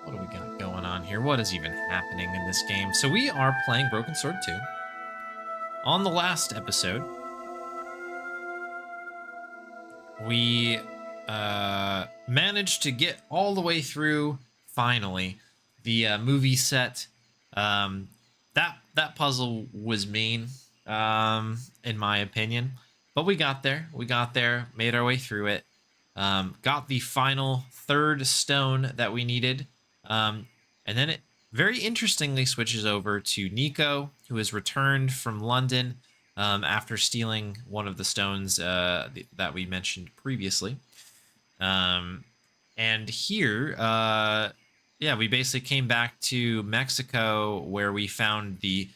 What do we got going on here? What is even happening in this game? So we are playing Broken Sword 2. On the last episode, we managed to get all the way through, finally, the movie set. That puzzle was mean, in my opinion. But we got there. We got there, made our way through it. Got the final third stone that we needed. And then it very interestingly switches over to Nico, who has returned from London after stealing one of the stones that we mentioned previously. And here, yeah, we basically came back to Mexico where we found the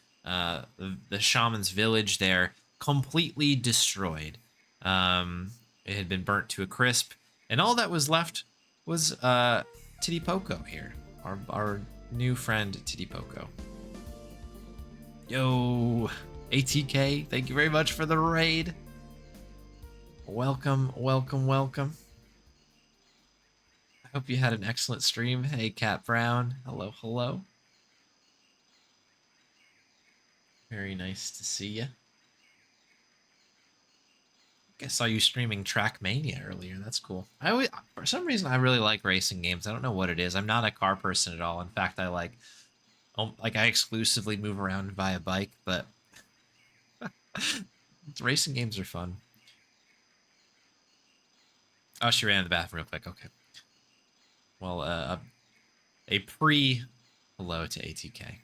shaman's village there completely destroyed. It had been burnt to a crisp, and all that was left was Titipoco here, our new friend Titipoco. Yo, ATK, thank you very much for the raid. Welcome, welcome, welcome. I hope you had an excellent stream. Hey, Cat Brown. Hello, hello. Very nice to see you. I saw you streaming Trackmania earlier. That's cool. For some reason, I really like racing games. I don't know what it is. I'm not a car person at all. In fact, I exclusively move around via bike, but racing games are fun. Oh, she ran in the bathroom real quick. Okay. Well, a pre-hello to ATK.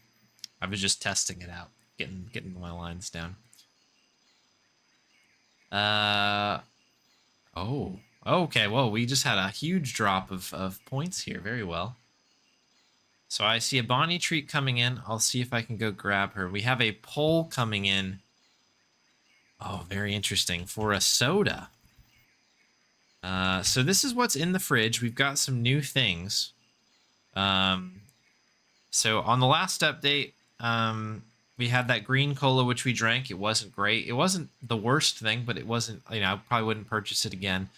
I was just testing it out, getting my lines down. Oh, okay. Well, we just had a huge drop of points here. Very well. So I see a Bonnie treat coming in. I'll see if I can go grab her. We have a poll coming in. Oh, very interesting. For a soda. So this is what's in the fridge. We've got some new things. So on the last update, we had that green cola, which we drank. It wasn't great. It wasn't the worst thing, but it wasn't, I probably wouldn't purchase it again.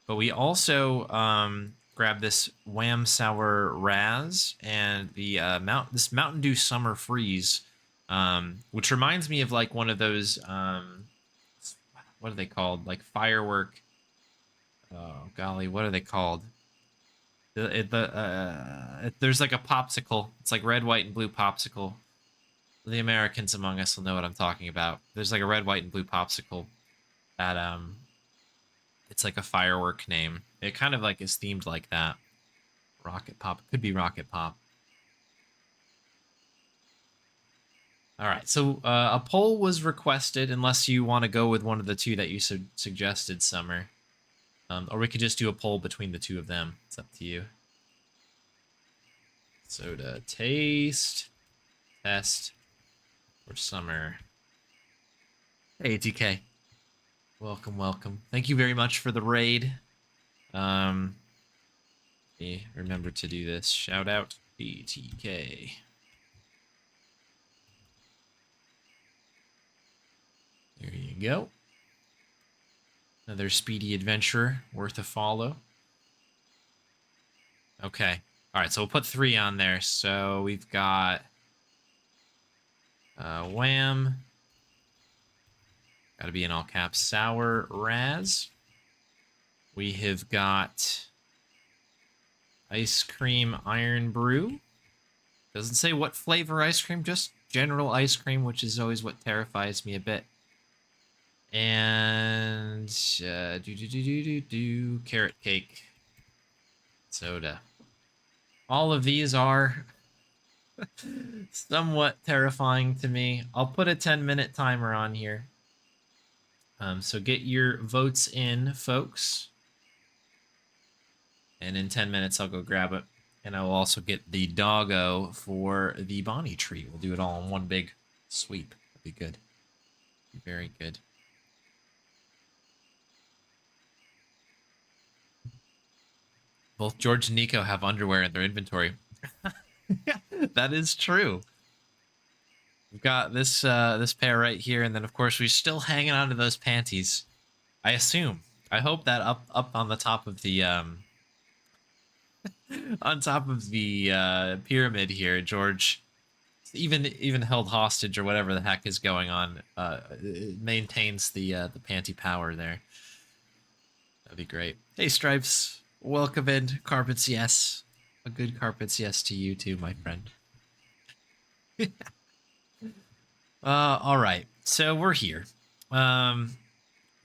But we also grabbed this Wham Sour Raz and the this Mountain Dew Summer Freeze, which reminds me of like one of those, what are they called? Like firework. Oh, golly, what are they called? There's like a popsicle. It's like red, white, and blue popsicle. The Americans among us will know what I'm talking about. There's like a red, white, and blue popsicle that it's like a firework name. It kind of like is themed like that. Rocket Pop. It could be Rocket Pop. All right, so a poll was requested, unless you want to go with one of the two that you suggested, Summer. Or we could just do a poll between the two of them. It's up to you. Soda taste test for Summer. Hey, TK. Welcome, welcome. Thank you very much for the raid. Remember to do this. Shout out ATK. There you go. Another speedy adventurer worth a follow. Okay. All right, so we'll put 3 on there. So we've got Wham. Got to be in all caps. Sour Raz. We have got Ice Cream Iron Brew. Doesn't say what flavor ice cream, just general ice cream, which is always what terrifies me a bit. And carrot cake soda. All of these are somewhat terrifying to me. I'll put a 10-minute timer on here. So get your votes in, folks. And in 10 minutes, I'll go grab it. And I will also get the doggo for the Bonnie treat. We'll do it all in one big sweep. That'd be good. Be very good. Both George and Nico have underwear in their inventory. Yeah, that is true. We've got this this pair right here, and then of course we're still hanging on to those panties. I assume. I hope that up on the top of the on top of the pyramid here, George even held hostage or whatever the heck is going on. It maintains the panty power there. That'd be great. Hey, Stripes, welcome in. Carpets, yes. A good carpets, yes to you too, my friend. All right. So we're here. Um,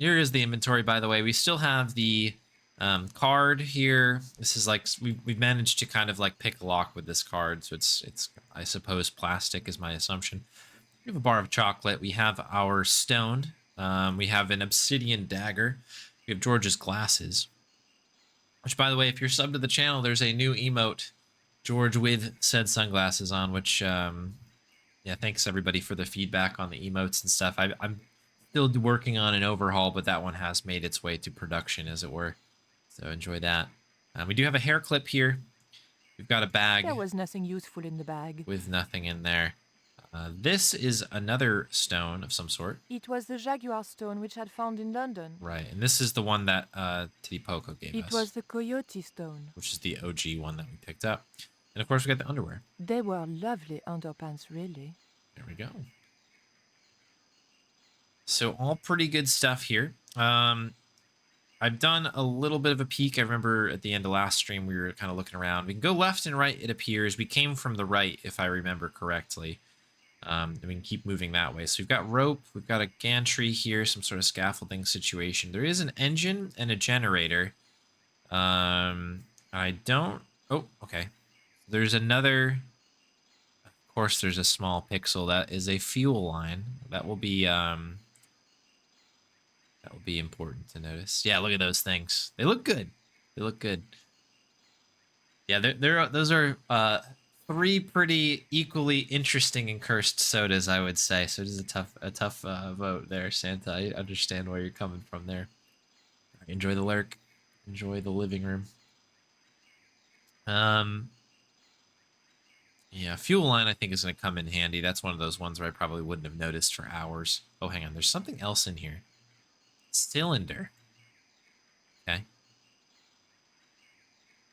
Here is the inventory, by the way. We still have the card here. This is like we've managed to kind of like pick a lock with this card, so it's I suppose plastic is my assumption. We have a bar of chocolate. We have our stone. We have an obsidian dagger. We have George's glasses. Which, by the way, if you're subbed to the channel, there's a new emote, George with said sunglasses on. Which, yeah, thanks everybody for the feedback on the emotes and stuff. I'm still working on an overhaul, but that one has made its way to production, as it were. So enjoy that. We do have a hair clip here. We've got a bag. There was nothing useful in the bag. With nothing in there. This is another stone of some sort. It was the jaguar stone which I had found in London. Right, and this is the one that Titipoco gave us. It was the coyote stone. Which is the OG one that we picked up. And of course we got the underwear. They were lovely underpants, really. There we go. So all pretty good stuff here. I've done a little bit of a peek. I remember at the end of last stream we were kind of looking around. We can go left and right, it appears. We came from the right, if I remember correctly. And we can keep moving that way. So we've got rope, we've got a gantry here, some sort of scaffolding situation. There is an engine and a generator. I don't... Oh, okay. There's another... Of course, there's a small pixel. That is a fuel line. That will be important to notice. Yeah, look at those things. They look good. They look good. Yeah, those are three pretty equally interesting and cursed sodas, I would say. So it is a tough vote there, Santa. I understand where you're coming from there. Right, enjoy the lurk. Enjoy the living room. Yeah, fuel line I think is going to come in handy. That's one of those ones where I probably wouldn't have noticed for hours. Oh, hang on. There's something else in here. Cylinder. Okay. I'm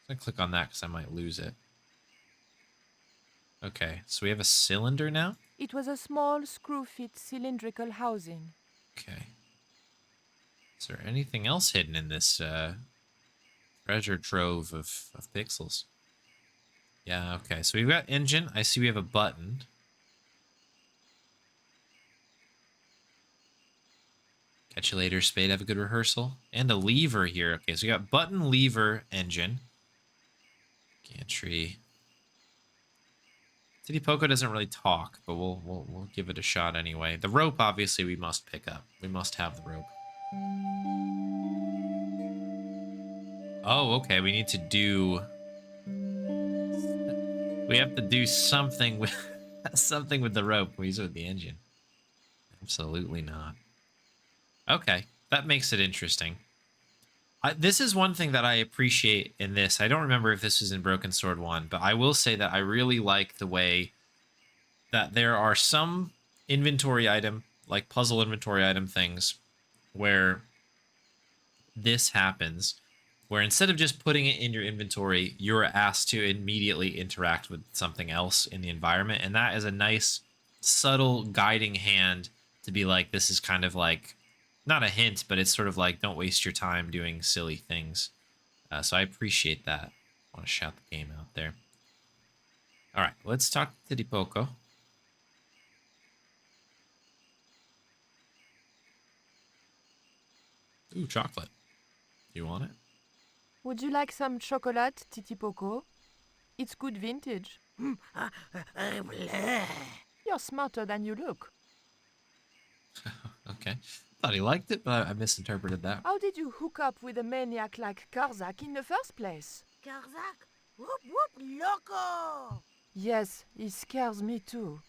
going to click on that because I might lose it. Okay, so we have a cylinder now? It was a small screw-fit cylindrical housing. Okay. Is there anything else hidden in this treasure trove of pixels? Yeah, okay. So we've got engine. I see we have a button. Catch you later, Spade. Have a good rehearsal. And a lever here. Okay, so we got button, lever, engine. Gantry. Titipoco doesn't really talk, but we'll give it a shot anyway. The rope, obviously, we must pick up. We must have the rope. Oh, okay. We need to do... We have to do something with something with the rope. We use it with the engine. Absolutely not. Okay, that makes it interesting. This is one thing that I appreciate in this. I don't remember if this was in Broken Sword 1, but I will say that I really like the way that there are some inventory item, like puzzle inventory item things, where this happens, where instead of just putting it in your inventory, you're asked to immediately interact with something else in the environment. And that is a nice, subtle guiding hand to be like, this is kind of like, not a hint, but it's sort of like, don't waste your time doing silly things. So I appreciate that. I want to shout the game out there. All right, let's talk to Titipoco. Ooh, chocolate. You want it? Would you like some chocolate, Titipoco? It's good vintage. You're smarter than you look. Okay. Thought he liked it, but I misinterpreted that. How did you hook up with a maniac like Karzak in the first place? Karzak? Whoop whoop loco! Yes, he scares me too.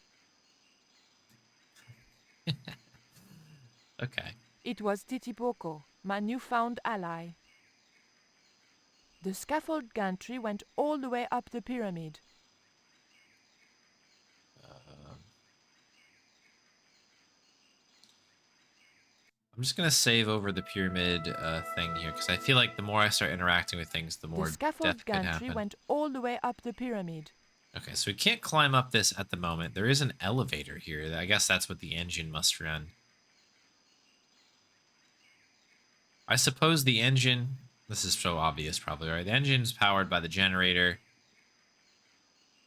Okay. It was Titipoco, my newfound ally. The scaffold gantry went all the way up the pyramid. I'm I'm just gonna save over the pyramid thing here because I feel like the more I start interacting with things, the The more scaffold death could gantry happen. went all the way up the pyramid. Okay, so we can't climb up this at the moment. There is an elevator here. I guess that's what the engine must run. I suppose the engine... This is so obvious, probably, right? The engine's powered by the generator.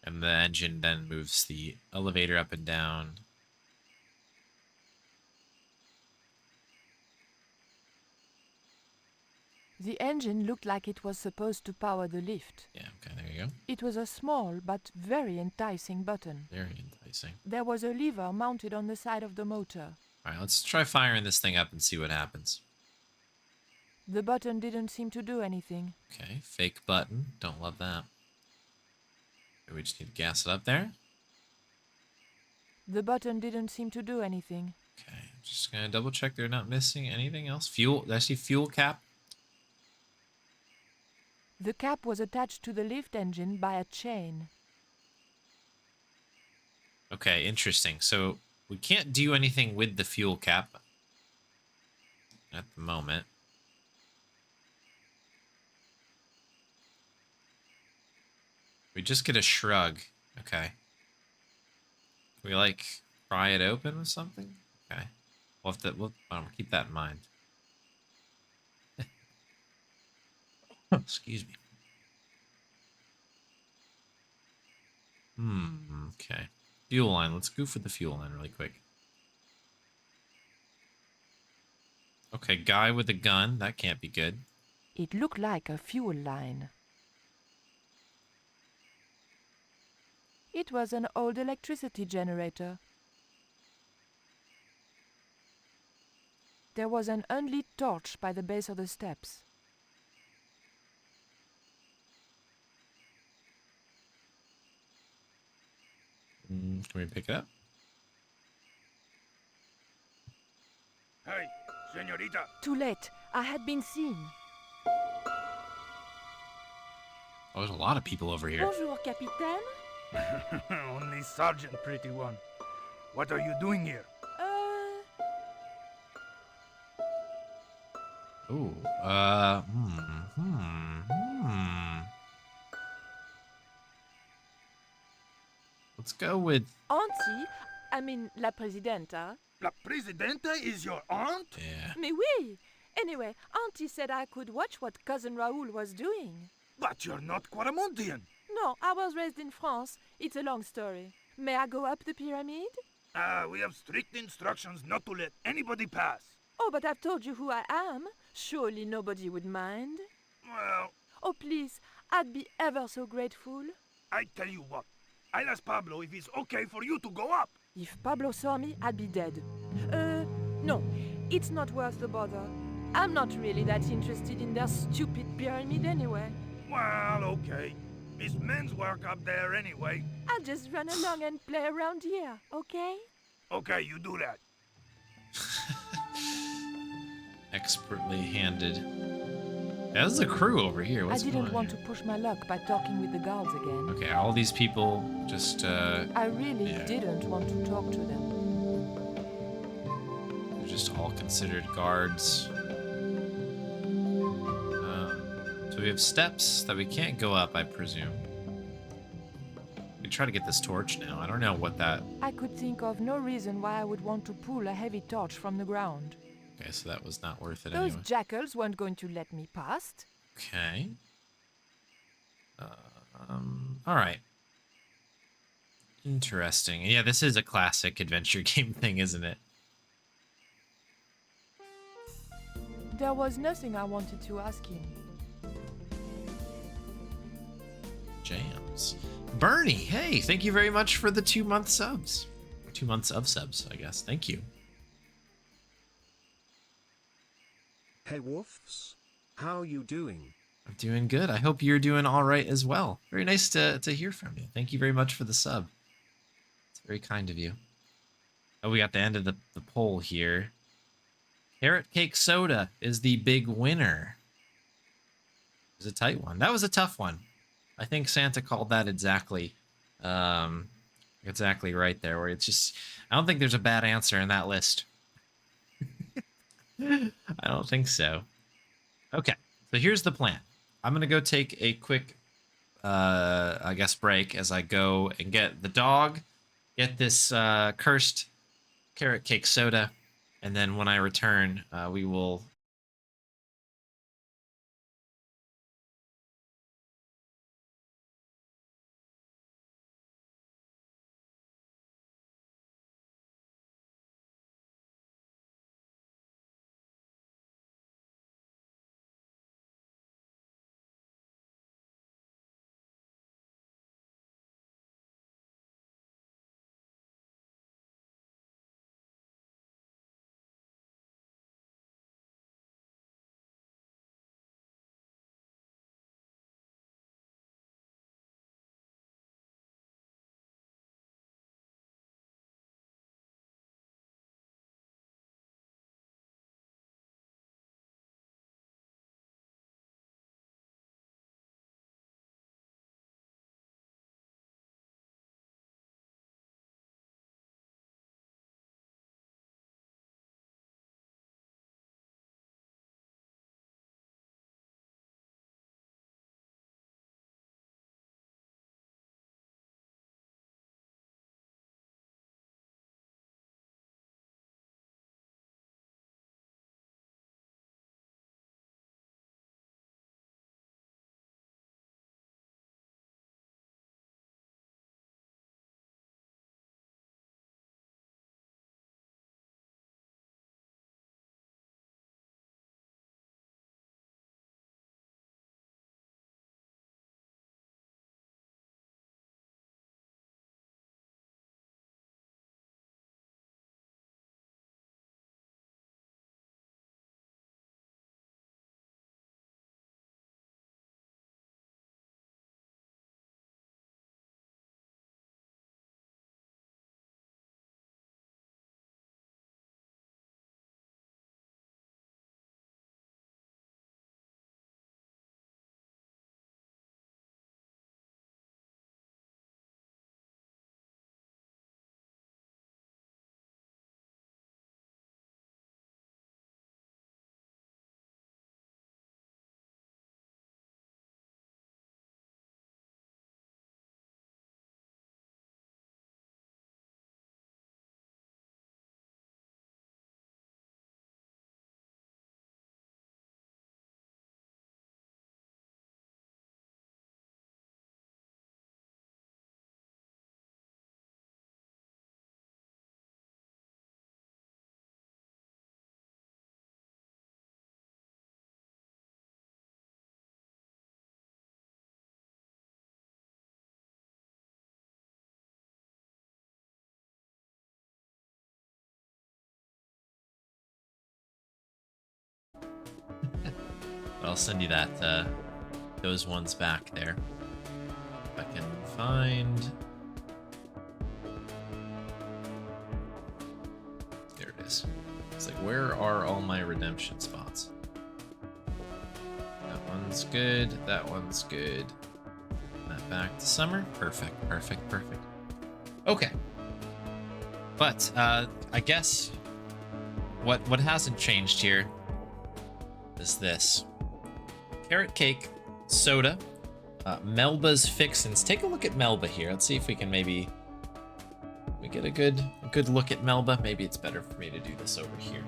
And the engine then moves the elevator up and down. The engine looked like it was supposed to power the lift. Yeah, okay, there you go. It was a small but very enticing button. Very enticing. There was a lever mounted on the side of the motor. All right, let's try firing this thing up and see what happens. The button didn't seem to do anything. Okay, fake button. Don't love that. We just need to gas it up there. The button didn't seem to do anything. Okay, just gonna double check they're not missing anything else. Fuel, did I see fuel cap? The cap was attached to the lift engine by a chain. Okay, interesting. So we can't do anything with the fuel cap at the moment. We just get a shrug. Okay. Can we, like, pry it open or something? Okay. We'll have to, we'll keep that in mind. Excuse me. Okay. Fuel line. Let's go for the fuel line really quick. Okay, guy with a gun. That can't be good. It looked like a fuel line. It was an old electricity generator. There was an unlit torch by the base of the steps. Can we pick it up? Hey, señorita. Too late. I had been seen. Oh, there's a lot of people over here. Bonjour, Capitaine. Only Sergeant, pretty one. What are you doing here? Ooh, Let's go with... Auntie, I mean, la presidenta. La Presidenta is your aunt? Yeah. Mais oui. Anyway, Auntie said I could watch what Cousin Raoul was doing. But you're not Quaramontian. No, I was raised in France. It's a long story. May I go up the pyramid? We have strict instructions not to let anybody pass. Oh, but I've told you who I am. Surely nobody would mind. Well, Oh, please, I'd be ever so grateful. I tell you what. I'll ask Pablo if it's okay for you to go up. If Pablo saw me, I'd be dead. No, it's not worth the bother. I'm not really that interested in their stupid pyramid anyway. Well, okay. It's men's work up there anyway. I'll just run along and play around here, okay? Okay, you do that. Expertly handed. Yeah, there's a crew over here. What's I didn't going want on to push my luck by talking with the guards again. here? Okay, all these people just, I really Yeah. didn't want to talk to them. they're just all considered guards. So we have steps that we can't go up, I presume. We try to get this torch now. I don't know what that... I could think of no reason why I would want to pull a heavy torch from the ground. Okay, so that was not worth it Those anyway. jackals weren't going to let me past. Okay. All right. Interesting. Yeah, this is a classic adventure game thing, isn't it? There was nothing I wanted to ask him. Jams. Bernie, hey, thank you very much for the 2-month subs. 2 months of subs, I guess. Thank you. Hey Wolves, how you doing? I'm doing good. I hope you're doing all right as well. Very nice to hear from you. Thank you very much for the sub. It's very kind of you. Oh, we got the end of the poll here. Carrot cake soda is the big winner. It was a tight one. That was a tough one. I think Santa called that exactly right there, where it's just... I don't think there's a bad answer in that list. I don't think so. Okay, so here's the plan. I'm gonna go take a quick, I guess, break as I go and get the dog, get this cursed carrot cake soda, and then when I return, we will. I'll send you that those ones back there. If I can find. There it is. It's like, where are all my redemption spots? That one's good. That one's good. That back to summer. Perfect. Perfect. Perfect. Okay. But I guess what hasn't changed here is this carrot cake soda, Melba's fixins. Take a look at Melba here. Let's see if we can maybe we get a good look at Melba. Maybe it's better for me to do this over here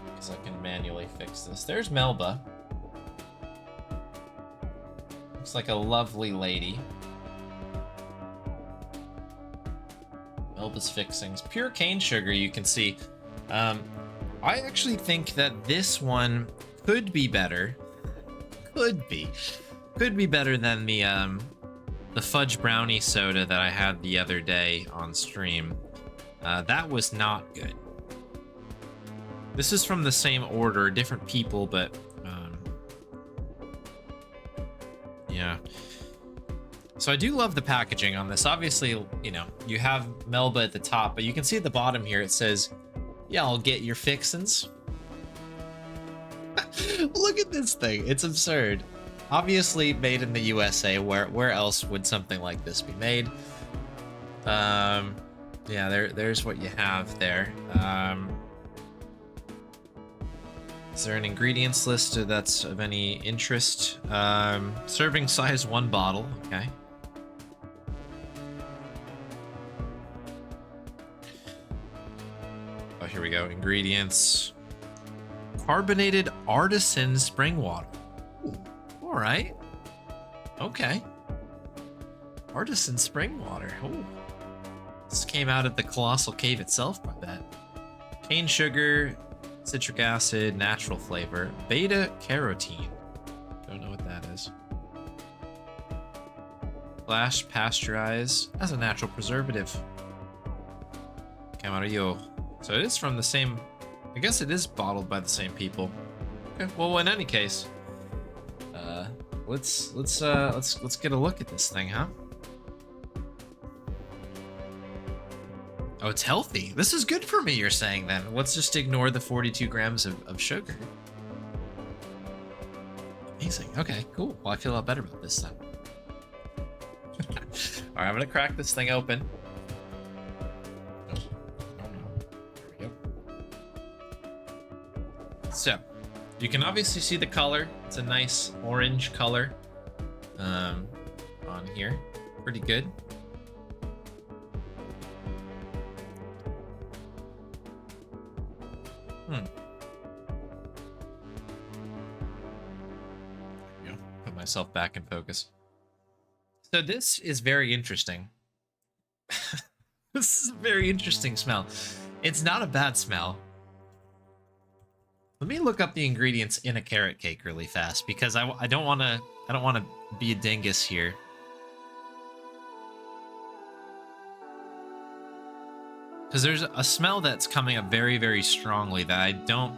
because I can manually fix this. There's Melba. Looks like a lovely lady. Melba's fixings. Pure cane sugar, you can see. I actually think that this one could be better. Could be better than the fudge brownie soda that I had the other day on stream. That was not good. This is from the same order, different people, but yeah. So I do love the packaging on this. Obviously, you know, you have Melba at the top, but you can see at the bottom here it says, "Yeah, I'll get your fixins." Look at this thing. It's absurd. Obviously made in the USA. Where else would something like this be made? Yeah, there's what you have there. Is there an ingredients list that's of any interest? Serving size 1 bottle. Okay. Oh, here we go. Ingredients. Carbonated artisan spring water. Ooh, all right. Okay. Artisan spring water. Ooh. This came out of the colossal cave itself, I bet. Cane sugar, citric acid, natural flavor, beta carotene. Don't know what that is. Flash pasteurize as a natural preservative. Camarillo. So it is from the same. I guess it is bottled by the same people. Okay. Well, in any case, let's get a look at this thing, huh? Oh, it's healthy. This is good for me, you're saying then. Let's just ignore the 42 grams of sugar. Amazing. Okay, cool. Well, I feel a lot better about this then. All right, I'm gonna crack this thing open. Oh, no. There we go. So, you can obviously see the color. It's a nice orange color on here. Pretty good. Put myself back in focus. So this is very interesting. This is a very interesting smell. It's not a bad smell. Let me look up the ingredients in a carrot cake really fast because I don't want to be a dingus here. Because there's a smell that's coming up very, very strongly that I don't.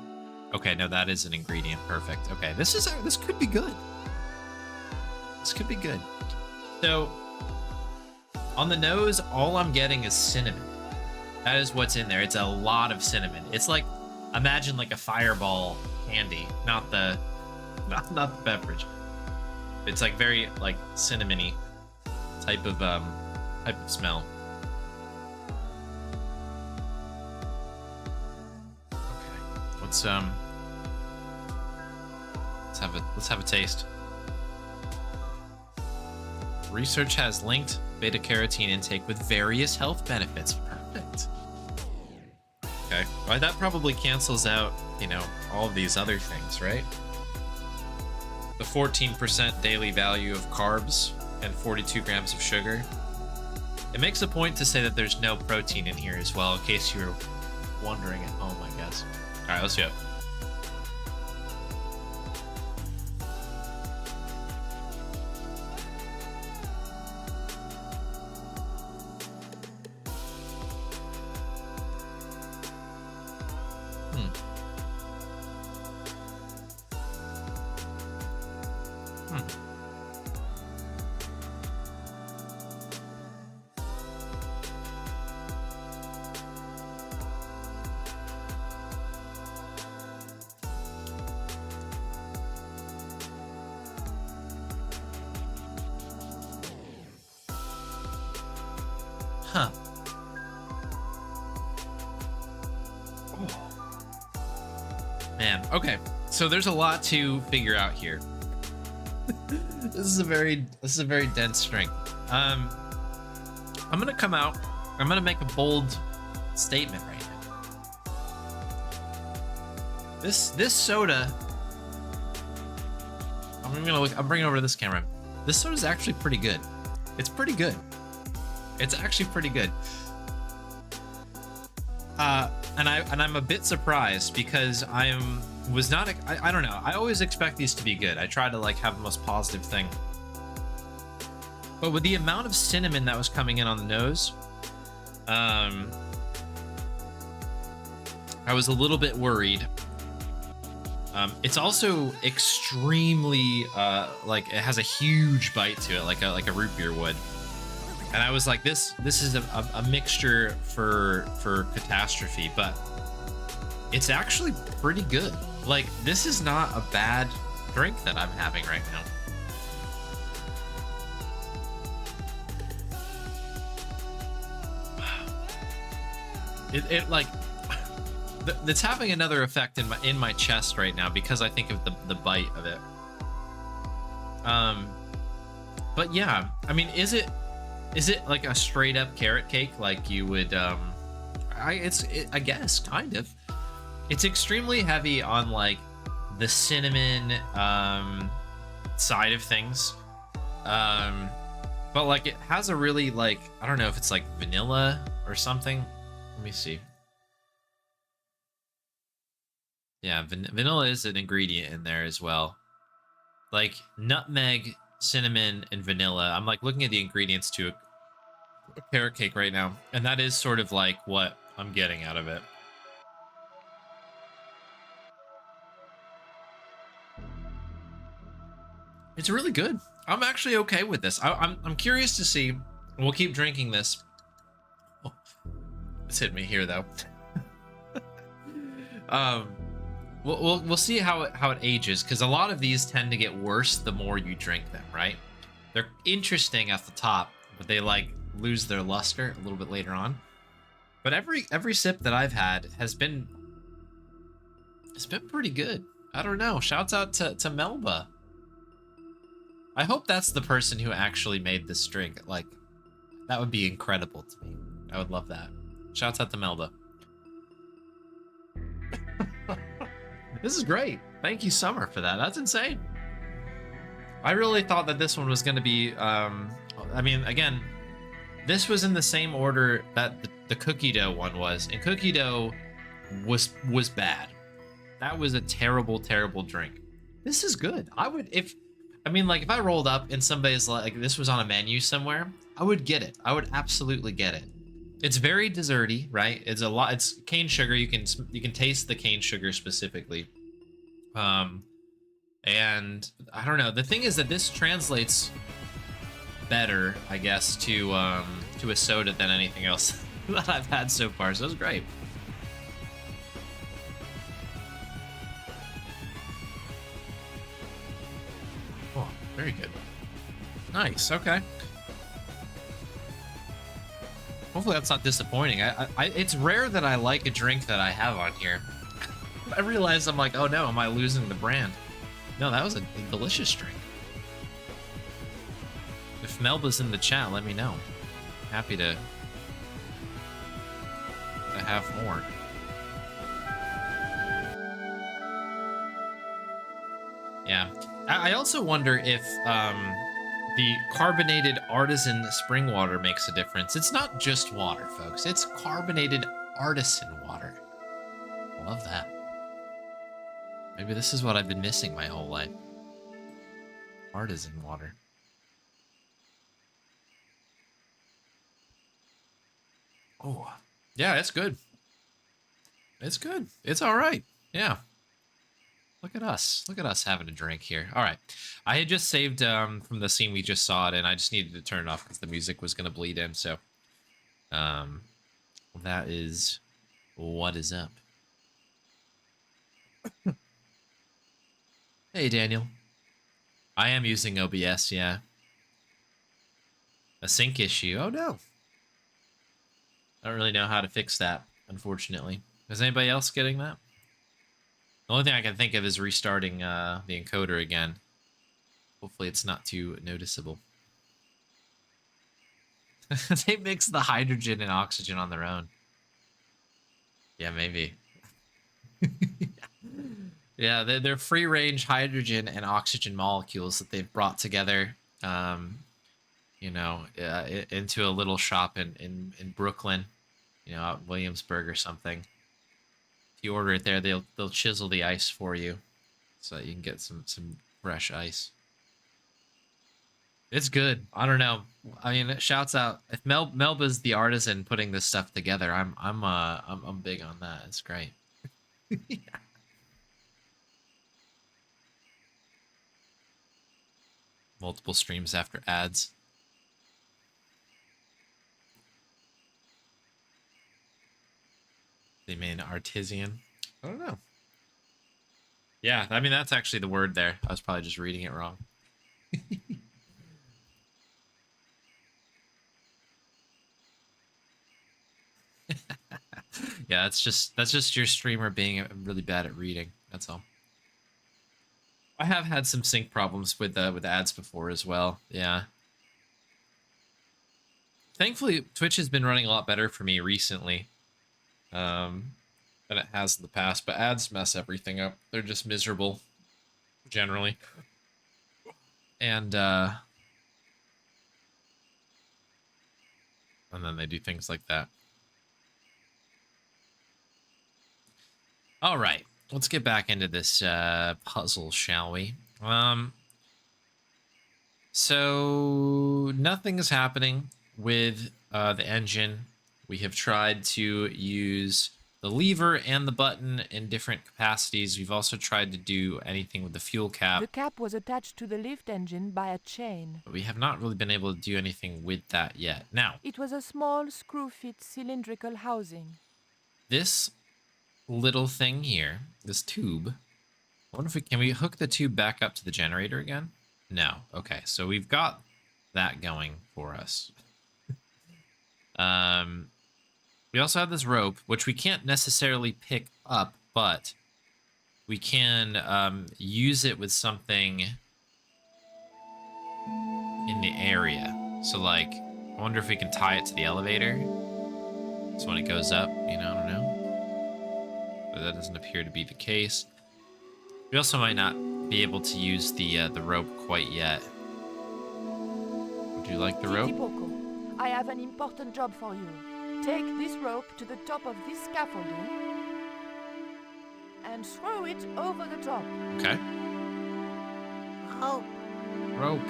Okay, no, that is an ingredient. Perfect. Okay, this could be good. This could be good. So, on the nose, all I'm getting is cinnamon. That is what's in there. It's a lot of cinnamon. It's like, imagine like a Fireball candy, not the beverage. It's like very like cinnamony type of smell. Okay, let's have a taste. Research has linked beta carotene intake with various health benefits. Perfect. Okay. Well, that probably cancels out, all of these other things, right? The 14% daily value of carbs and 42 grams of sugar. It makes a point to say that there's no protein in here as well, in case you were wondering at home, I guess. All right, let's do it. Huh. Man, okay. So there's a lot to figure out here. This is a very dense drink. I'm gonna come out. I'm gonna make a bold statement right now. This soda. I'm bringing it over to this camera. This soda is actually pretty good. It's pretty good. It's actually pretty good. And I'm a bit surprised because I don't know. I always expect these to be good. I try to have the most positive thing. But with the amount of cinnamon that was coming in on the nose, I was a little bit worried. It's also extremely it has a huge bite to it, like a root beer would. And I was like, this is a mixture for catastrophe, but it's actually pretty good. Like, this is not a bad drink that I'm having right now. That's having another effect in my chest right now because I think of the bite of it. But yeah, I mean, is it like a straight up carrot cake like you would I guess kind of. It's extremely heavy on like the cinnamon side of things. But like it has a really like, I don't know if it's like vanilla or something. Let me see. Yeah, vanilla is an ingredient in there as well. Like nutmeg, cinnamon, and vanilla. I'm like looking at the ingredients to a carrot cake right now, and that is sort of like what I'm getting out of it. It's really good. I'm actually okay with this. I'm curious to see. We'll keep drinking this. Oh, it's hit me here though. um, we'll see how it ages, because a lot of these tend to get worse the more you drink them. Right? They're interesting at the top, but they like lose their luster a little bit later on. But every sip that I've had has been, it's been pretty good. I don't know. Shouts out to Melba. I hope that's the person who actually made this drink. Like, that would be incredible to me. I would love that. Shouts out to Melba. This is great. Thank you, Summer, for that. That's insane. I really thought that this one was going to be, I mean, again, this was in the same order that the cookie dough one was, and cookie dough was bad. That was a terrible, terrible drink. This is good. I would, if I rolled up and somebody's like, this was on a menu somewhere, I would get it. I would absolutely get it. It's very desserty, right? It's a lot. It's cane sugar. You can taste the cane sugar specifically. And I don't know. The thing is that this translates better, I guess, to a soda than anything else that I've had so far. So it's great. Oh, very good. Nice. Okay. Hopefully that's not disappointing. It's rare that I like a drink that I have on here. I realize I'm like, oh no, am I losing the brand? No, that was a delicious drink. If Melba's in the chat, let me know. Happy to have more. Yeah. I also wonder if the carbonated artisan spring water makes a difference. It's not just water, folks. It's carbonated artisan water. Love that. Maybe this is what I've been missing my whole life. Artisan water. Oh, yeah, it's good. It's good. It's all right. Yeah. Look at us. Look at us having a drink here. All right. I had just saved from the scene we just saw it, and I just needed to turn it off because the music was going to bleed in. So that is what is up. Hey, Daniel. I am using OBS, yeah. A sync issue. Oh, no. I don't really know how to fix that, unfortunately. Is anybody else getting that? The only thing I can think of is restarting the encoder again. Hopefully it's not too noticeable. They mix the hydrogen and oxygen on their own. Yeah, maybe. Yeah, they're free-range hydrogen and oxygen molecules that they've brought together, you know, into a little shop in Brooklyn, you know, out in Williamsburg or something. If you order it there, they'll chisel the ice for you, so that you can get some fresh ice. It's good. I don't know. I mean, it shouts out if Melba's the artisan putting this stuff together. I'm big on that. It's great. Yeah. Multiple streams after ads. They made artisan. I don't know. Yeah, I mean, that's actually the word there. I was probably just reading it wrong. Yeah, that's just your streamer being really bad at reading. That's all. I have had some sync problems with ads before as well. Yeah. Thankfully, Twitch has been running a lot better for me recently, than it has in the past. But ads mess everything up. They're just miserable, generally, and then they do things like that. All right, let's get back into this puzzle, shall we? So nothing is happening with the engine. We have tried to use the lever and the button in different capacities. We've also tried to do anything with the fuel cap. The cap was attached to the lift engine by a chain. But we have not really been able to do anything with that yet. Now, It was a small screw-fit cylindrical housing. this little thing here, this tube, I wonder if can we hook the tube back up to the generator again? No. Okay, so we've got that going for us. We also have this rope, which we can't necessarily pick up, but we can use it with something in the area. So, like, I wonder if we can tie it to the elevator. So when it goes up, you know, I don't know. But that doesn't appear to be the case. We also might not be able to use the rope quite yet. Would you like the rope? Titipoco, I have an important job for you. Take this rope to the top of this scaffolding and throw it over the top. Okay. Rope. Rope.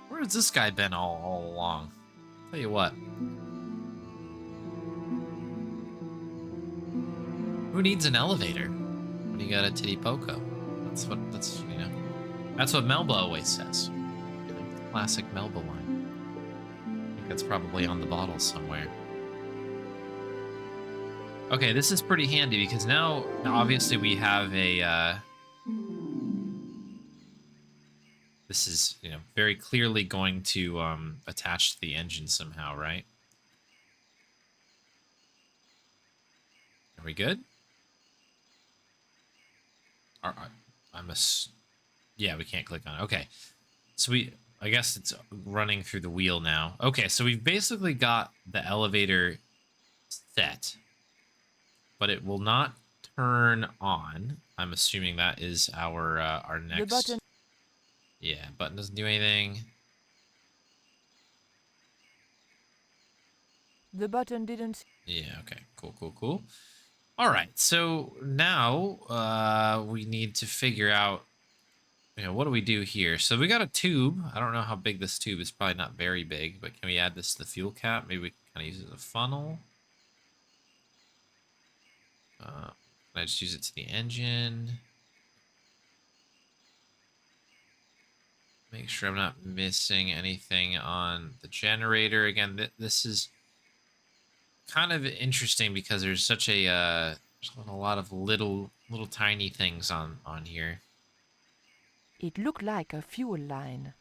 Where has this guy been all along? Tell you what. Who needs an elevator when you got a Titipoco? That's what Melba always says. You know, classic Melba line. I think that's probably on the bottle somewhere. Okay, this is pretty handy because now obviously we have a this is, you know, very clearly going to attach to the engine somehow, right? Are we good? Yeah, we can't click on it. Okay. So I guess it's running through the wheel now. Okay, so we've basically got the elevator set, but it will not turn on. I'm assuming that is our next. The button. Yeah, button doesn't do anything. The button didn't. Yeah, okay. Cool. All right, so now we need to figure out, you know, what do we do here? So we got a tube. I don't know how big this tube is. Probably not very big, but can we add this to the fuel cap? Maybe we can kind of use it as a funnel. Can I just use it to the engine? Make sure I'm not missing anything on the generator. Again, this is kind of interesting because there's such a lot of little tiny things on here. It looked like a fuel line.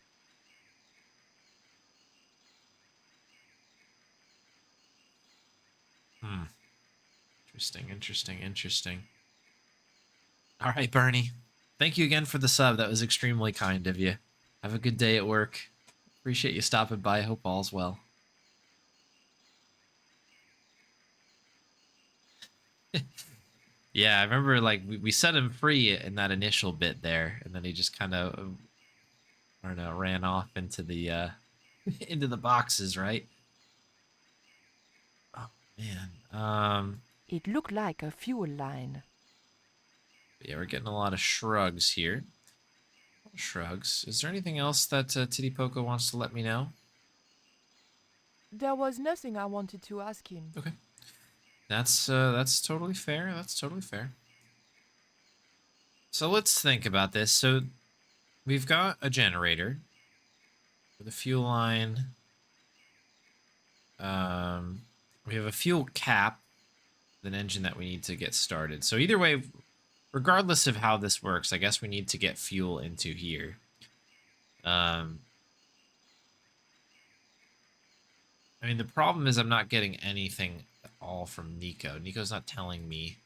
Interesting. All right, Bernie. Thank you again for the sub. That was extremely kind of you. Have a good day at work. Appreciate you stopping by. Hope all's well. Yeah, I remember, like, we set him free in that initial bit there, and then he just kind of, I don't know, ran off into the into the boxes, right? Oh man. It looked like a fuel line. Yeah, we're getting a lot of shrugs here. Shrugs. Is there anything else that Titipoco wants to let me know? There was nothing I wanted to ask him. Okay. That's totally fair. That's totally fair. So let's think about this. So we've got a generator with a fuel line. We have a fuel cap, an engine that we need to get started. So either way, regardless of how this works, I guess we need to get fuel into here. I mean, the problem is I'm not getting anything at all from Nico. Nico's not telling me.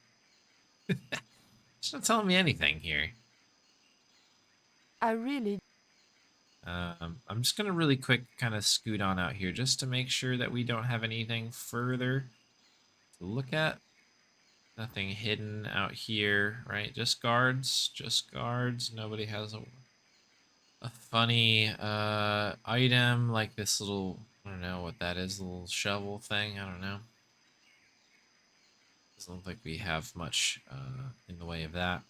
She's not telling me anything here. I really. I'm just going to really quick kind of scoot on out here just to make sure that we don't have anything further to look at. Nothing hidden out here, right? Just guards. Just guards. Nobody has a funny item like this little, I don't know what that is, little shovel thing. I don't know. Doesn't look like we have much in the way of that.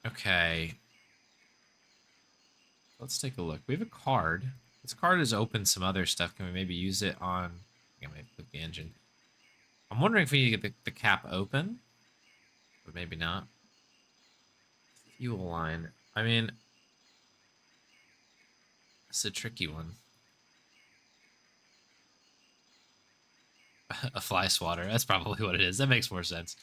Okay. Let's take a look. We have a card. This card has opened some other stuff. Can we maybe use it on... I might click the engine. I'm wondering if we need to get the cap open. But maybe not. Fuel line. I mean... It's a tricky one. A fly swatter. That's probably what it is. That makes more sense.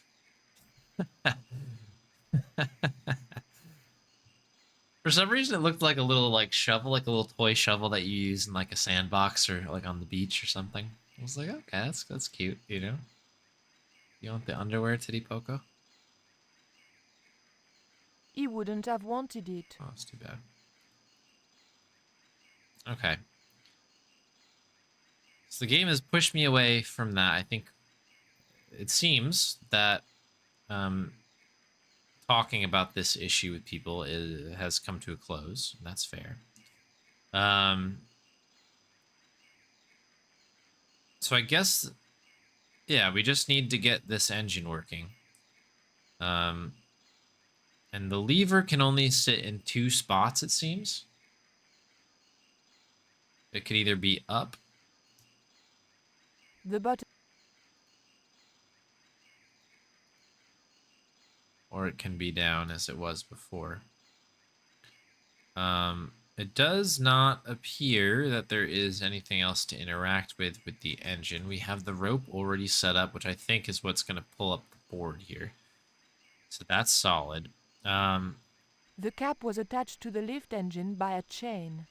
For some reason, it looked like a little like shovel, like a little toy shovel that you use in like a sandbox or like on the beach or something. I was like, okay, that's cute, you know. You want the underwear, Titty Poco? He wouldn't have wanted it. Oh, that's too bad. Okay. So the game has pushed me away from that. I think it seems that talking about this issue with people has come to a close. And that's fair. So I guess, yeah, we just need to get this engine working. And the lever can only sit in 2 spots, it seems. It could either be up. The button. Or it can be down as it was before. It does not appear that there is anything else to interact with the engine. We have the rope already set up, which I think is what's going to pull up the board here. So that's solid. The cap was attached to the lift engine by a chain.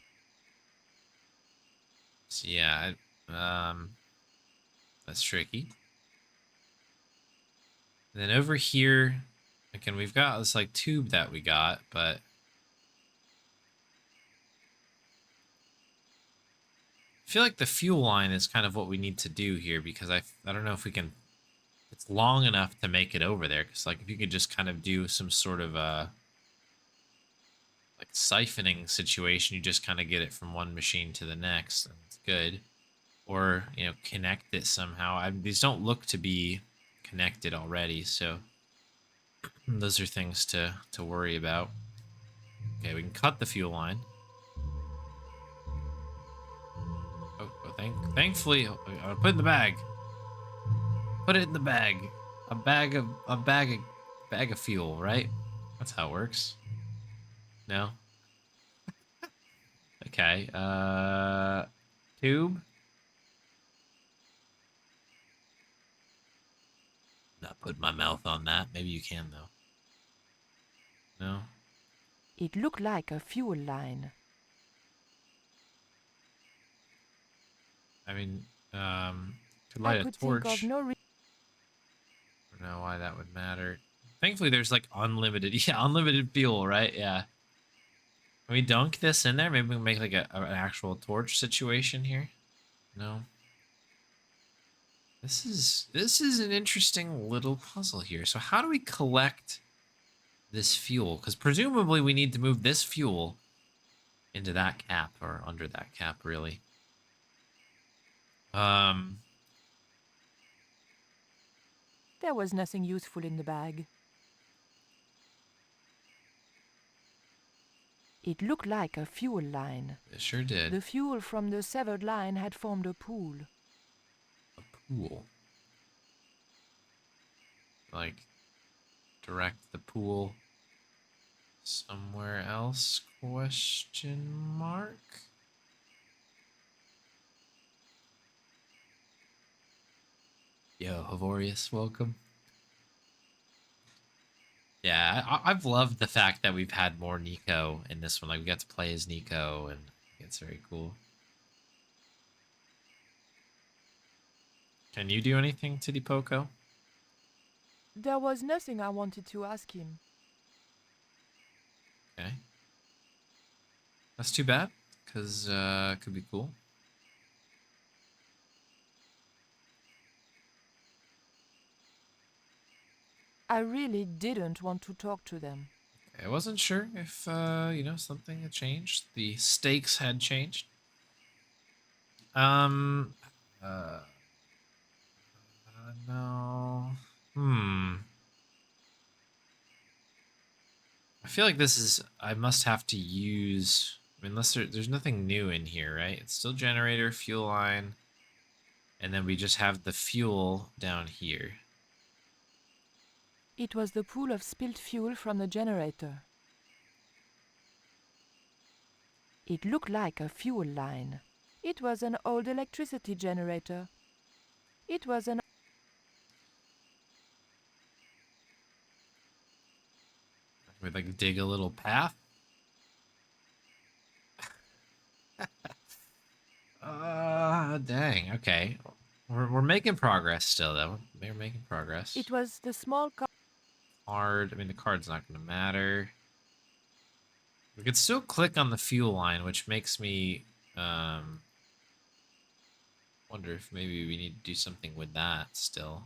So yeah, that's tricky. And then over here, again, we've got this like tube that we got, but I feel like the fuel line is kind of what we need to do here because I don't know if we can. It's long enough to make it over there because like if you could just kind of do some sort of like siphoning situation, you just kind of get it from one machine to the next, and it's good. Or you know, connect it somehow. These don't look to be connected already, so those are things to worry about. Okay, we can cut the fuel line. Oh, thankfully, I'll put it in the bag. Put it in the bag. A bag of fuel, right? That's how it works. No. Okay. Tube. Not putting my mouth on that. Maybe you can though. No. It looked like a fuel line. I mean, could light I a could torch. think of no I don't know why that would matter. Thankfully, there's like unlimited, yeah, unlimited fuel, right? Yeah. Can we dunk this in there? Maybe we can make like an actual torch situation here. No. This is an interesting little puzzle here. So how do we collect this fuel? Because presumably we need to move this fuel into that cap or under that cap, really. There was nothing useful in the bag. It looked like a fuel line. It sure did. The fuel from the severed line had formed a pool. A pool. Like, direct the pool somewhere else? Question mark? Yo, Havorius, welcome. Yeah, I've loved the fact that we've had more Nico in this one. Like, we got to play as Nico, and it's very cool. Can you do anything, Titty Poco? There was nothing I wanted to ask him. Okay. That's too bad, because it could be cool. I really didn't want to talk to them. I wasn't sure if, something had changed. The stakes had changed. Um, uh, no. I feel like this is, I must have to use, I mean, unless there's nothing new in here, right? It's still generator, fuel line, and then we just have the fuel down here. It was the pool of spilled fuel from the generator. It looked like a fuel line. It was an old electricity generator. It was an... We like dig a little path. Dang. Okay, we're making progress still, though. We're making progress. It was the small car... Card. I mean, the card's not going to matter. We could still click on the fuel line, which makes me wonder if maybe we need to do something with that still.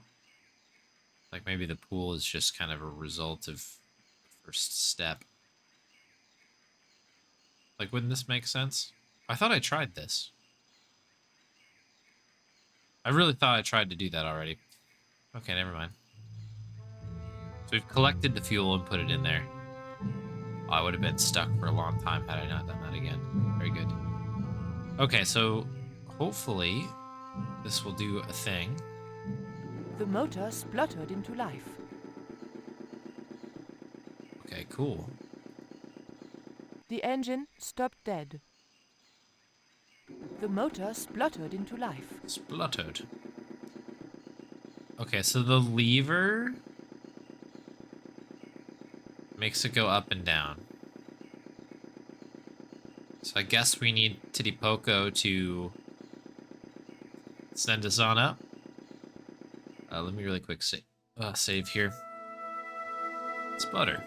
Like maybe the pool is just kind of a result of the first step. Like, wouldn't this make sense? I thought I tried this. I really thought I tried to do that already. Okay, never mind. So we've collected the fuel and put it in there. Oh, I would have been stuck for a long time had I not done that again. Very good. Okay, so hopefully this will do a thing. The motor spluttered into life. Okay, cool. The engine stopped dead. The motor spluttered into life. Spluttered. Okay, so the lever makes it go up and down. So I guess we need Titty Poco to send us on up. Let me really quick save here. Sputter.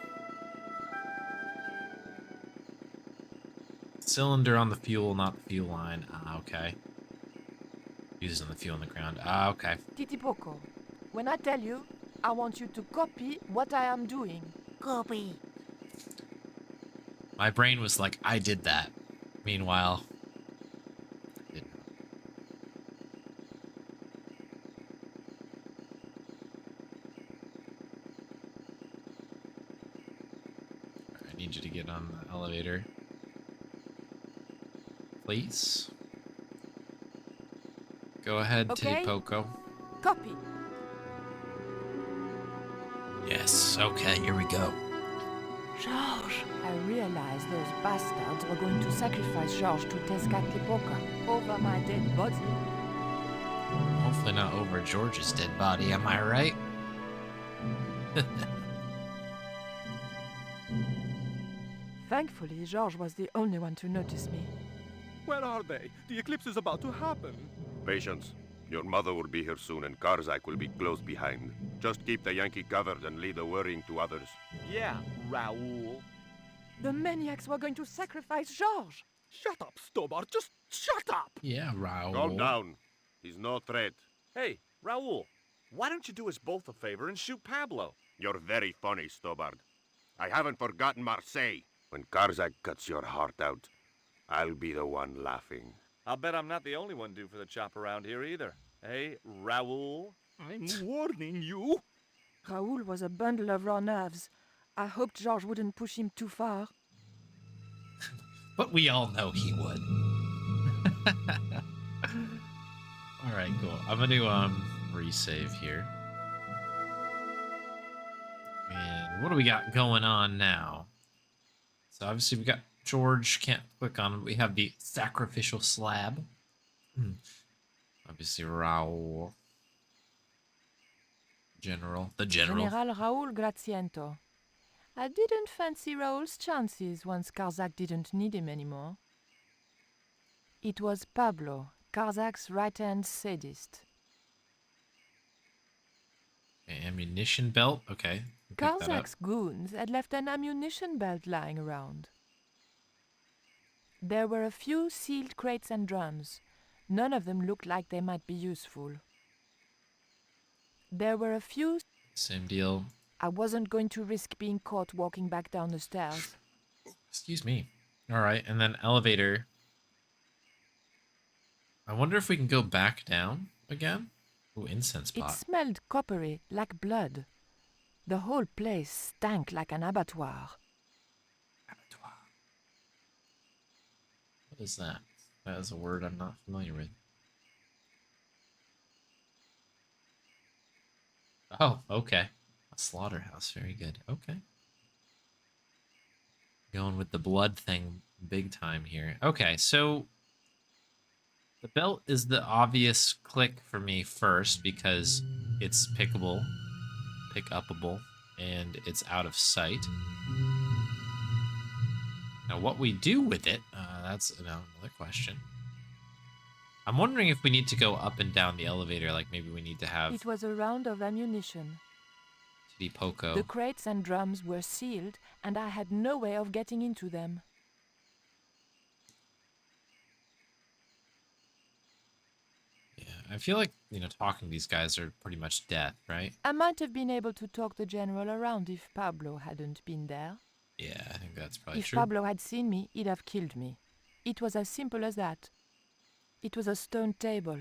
Cylinder on the fuel, not the fuel line. Ah, okay. Using the fuel on the ground. Ah, okay. Titty Poco, when I tell you, I want you to copy what I am doing. Copy. My brain was like, I did that. Meanwhile, I did not. I need you to get on the elevator. Please. Go ahead, Okay. Titty Poco. Copy. Yes, okay, here we go. Georges! I realized those bastards were going to sacrifice Georges to Tezcatlipoca over my dead body. Hopefully not over George's dead body, am I right? Thankfully, Georges was the only one to notice me. Where are they? The eclipse is about to happen. Patience. Your mother will be here soon and Karzak will be close behind. Just keep the Yankee covered and leave the worrying to others. Yeah, Raoul. The maniacs were going to sacrifice Georges! Shut up, Stobart. Just shut up! Yeah, Raoul. Calm down. He's no threat. Hey, Raoul, why don't you do us both a favor and shoot Pablo? You're very funny, Stobart. I haven't forgotten Marseille. When Karzak cuts your heart out, I'll be the one laughing. I'll bet I'm not the only one due for the chop around here either. Hey, Raoul? I'm warning you. Raoul was a bundle of raw nerves. I hoped Georges wouldn't push him too far. But we all know he would. Alright, cool. I'm gonna resave here. And what do we got going on now? So obviously we got George, can't click on him. We have the sacrificial slab. Obviously Raoul. The general. General Raoul Graziento. I didn't fancy Raoul's chances once Karzak didn't need him anymore. It was Pablo, Karzak's right-hand sadist. Ammunition belt. Okay. I'll pick that up. Karzak's goons had left an ammunition belt lying around. There were a few sealed crates and drums. None of them looked like they might be useful. There were a few... Same deal. I wasn't going to risk being caught walking back down the stairs. Excuse me. All right, and then elevator. I wonder if we can go back down again. Ooh, incense It pot. smelled coppery, like blood. The whole place stank like an abattoir. Abattoir. What is that? That is a word I'm not familiar with. Oh, okay. A slaughterhouse. Very good. Okay. Going with the blood thing big time here. Okay, so the belt is the obvious click for me first because it's pickable, pick-upable, and it's out of sight. Now, what we do with it, that's another question. I'm wondering if we need to go up and down the elevator, like maybe we need to have It was a round of ammunition. Titty Poco. The crates and drums were sealed, and I had no way of getting into them. Yeah, I feel like, talking to these guys are pretty much death, right? I might have been able to talk the general around if Pablo hadn't been there. Yeah, I think that's probably If true. Pablo had seen me, he'd have killed me. It was as simple as that. It was a stone table.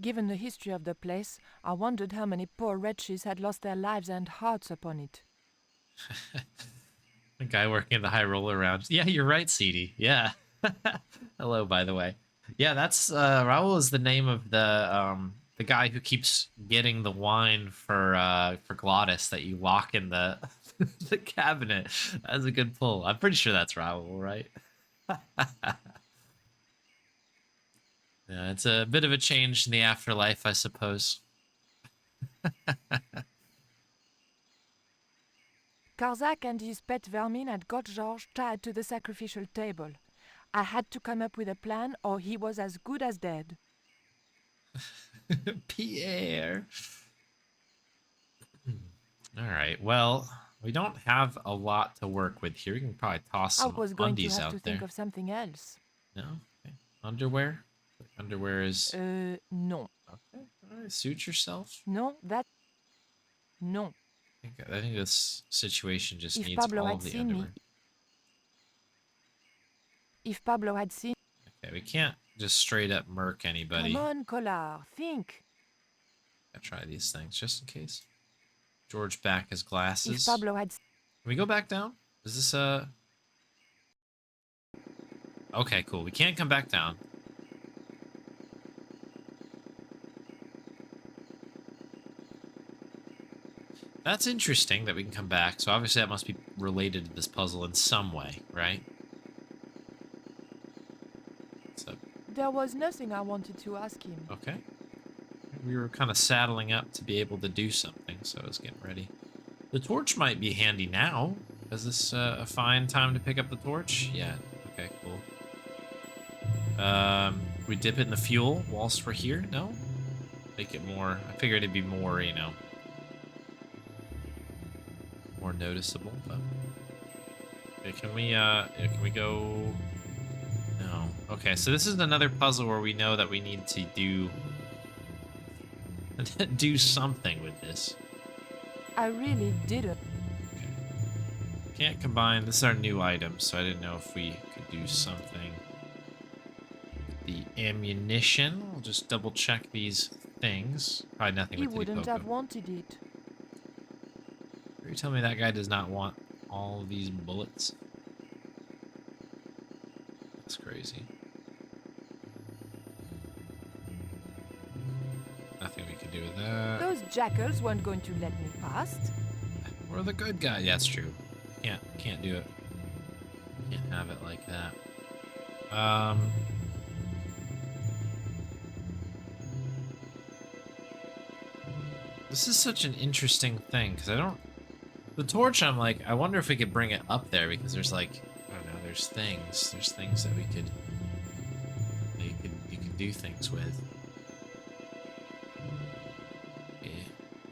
Given the history of the place, I wondered how many poor wretches had lost their lives and hearts upon it. The guy working in the high roller round. Yeah, you're right, CD. Yeah. Hello, by the way. Yeah, that's Raul is the name of the guy who keeps getting the wine for Glottis that you lock in the the cabinet. That's a good pull. I'm pretty sure that's Raul, right? Yeah, it's a bit of a change in the afterlife, I suppose. Karzak and his pet vermin had got Georges tied to the sacrificial table. I had to come up with a plan, or he was as good as dead. Pierre. All right. Well, we don't have a lot to work with here. We can probably toss I some was going to undies have out to there. think of something else. No? Okay. Underwear? Underwear is... No. Okay. All right. Suit yourself. No, that... No. I think this situation just If needs Pablo all had of the seen me... underwear. If Pablo had seen... Okay, we can't just straight up murk anybody. Come on, Collard, think. Gotta try these things just in case. George back his glasses. If Pablo had... Can we go back down? Is this Okay, cool. We can't come back down. That's interesting that we can come back. So obviously that must be related to this puzzle in some way, right? So, There was nothing I wanted to ask him. okay. We were kind of saddling up to be able to do something, so I was getting ready. The torch might be handy now. Is this a fine time to pick up the torch? Yeah. Okay, cool. We dip it in the fuel whilst we're here? No? Make it more... I figured it'd be more, more noticeable, but... Okay, can we go... No. Okay, so this is another puzzle where we know that we need to do... do something with this. I really didn't. Okay. Can't combine. This is our new item, so I didn't know if we could do something. The ammunition. I'll just double check these things. Probably nothing He with wouldn't Titty have Poco. wanted it. You tell me that guy does not want all these bullets? That's crazy. Nothing we can do with that. Those jackals weren't going to let me past. We're the good guy. Yeah, that's true. Can't do it. Can't have it like that. This is such an interesting thing because I don't. The torch, I'm like, I wonder if we could bring it up there because there's like, I don't know, there's things that we could, you could do things with. Yeah.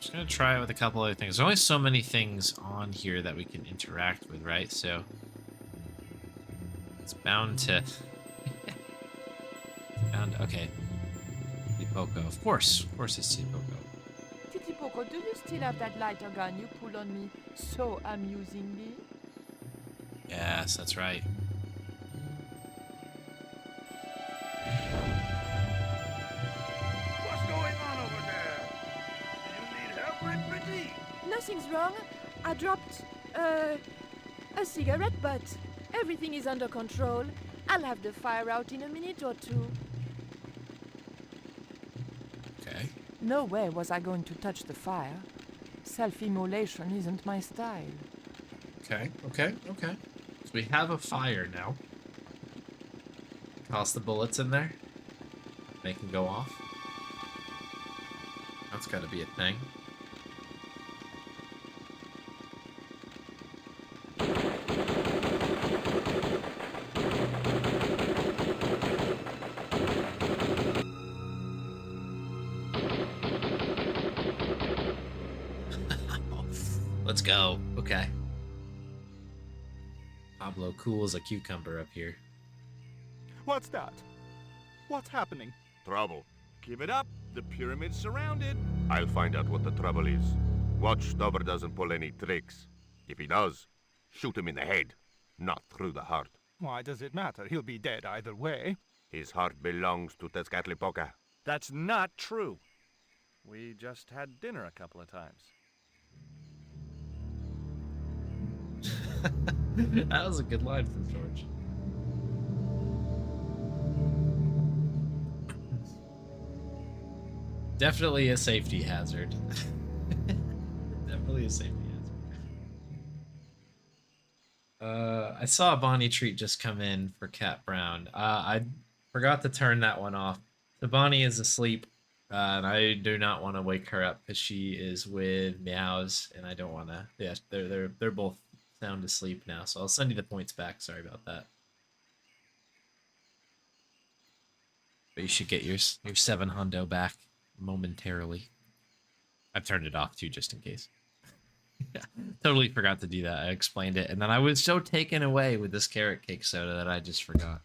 Just gonna try it with a couple other things. There's only so many things on here that we can interact with, right? So it's bound to. Okay. Tipoko. Of course it's Tipoko. Titipoko, do you still have that lighter gun you pulled on me so amusingly? Yes, that's right. What's going on over there? Do you need help, my pretty? Nothing's wrong. I dropped, a cigarette butt. Everything is under control. I'll have the fire out in a minute or two. Okay. No way was I going to touch the fire. Self-immolation isn't my style. Okay. So we have a fire now. Toss the bullets in there. Make them go off. That's got to be a thing. Let's go. Okay. Pablo cool as a cucumber up here. What's that? What's happening? Trouble. Give it up. The pyramid's surrounded. I'll find out what the trouble is. Watch Stubber doesn't pull any tricks. If he does, shoot him in the head, not through the heart. Why does it matter? He'll be dead either way. His heart belongs to Tezcatlipoca. That's not true. We just had dinner a couple of times. That was a good line from George. Definitely a safety hazard. Definitely a safety hazard. I saw a Bonnie treat just come in for Cat Brown. I forgot to turn that one off. So Bonnie is asleep, and I do not want to wake her up because she is with Meows, and I don't want to. Yeah, they're both sound asleep now, so I'll send you the points back. Sorry about that. But you should get your 7 hundo back momentarily. I've turned it off too, just in case. Yeah, totally forgot to do that. I explained it, and then I was so taken away with this carrot cake soda that I just forgot.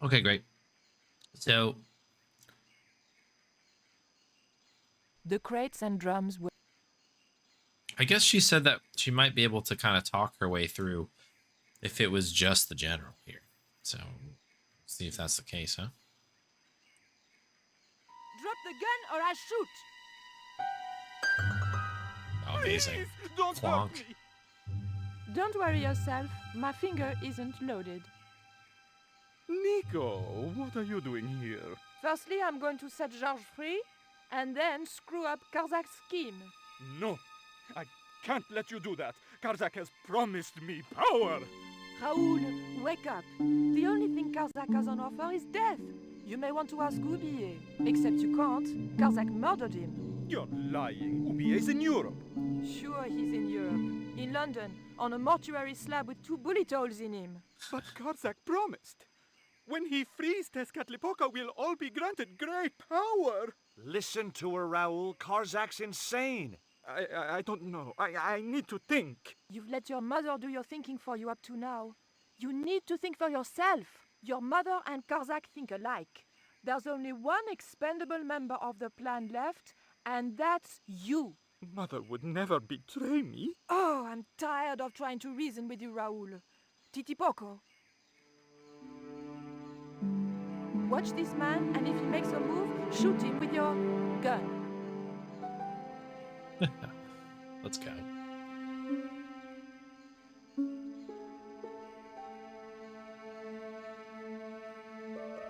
Okay, great. So The crates and drums were... I guess she said that she might be able to kind of talk her way through if it was just the general here. So, see if that's the case, huh? Drop the gun or I shoot. Oh, amazing. Please, don't Plonk. hurt me. Don't worry yourself, my finger isn't loaded. Nico, what are you doing here? Firstly, I'm going to set Georges free, and then screw up Karzak's scheme. No, I can't let you do that. Karzak has promised me power. Raoul, wake up. The only thing Karzak has on offer is death. You may want to ask Oublier, except you can't. Karzak murdered him. You're lying. Oubier's in Europe. Sure, he's in Europe. In London, on a mortuary slab with 2 bullet holes in him. But Karzak promised. When he frees Tezcatlipoca, we'll all be granted great power. Listen to her, Raoul. Karzak's insane. I don't know. I need to think. You've let your mother do your thinking for you up to now. You need to think for yourself. Your mother and Karzak think alike. There's only one expendable member of the plan left, and that's you. Mother would never betray me. Oh, I'm tired of trying to reason with you, Raoul. Titipoko. Watch this man, and if he makes a move, shoot him with your gun. Let's go.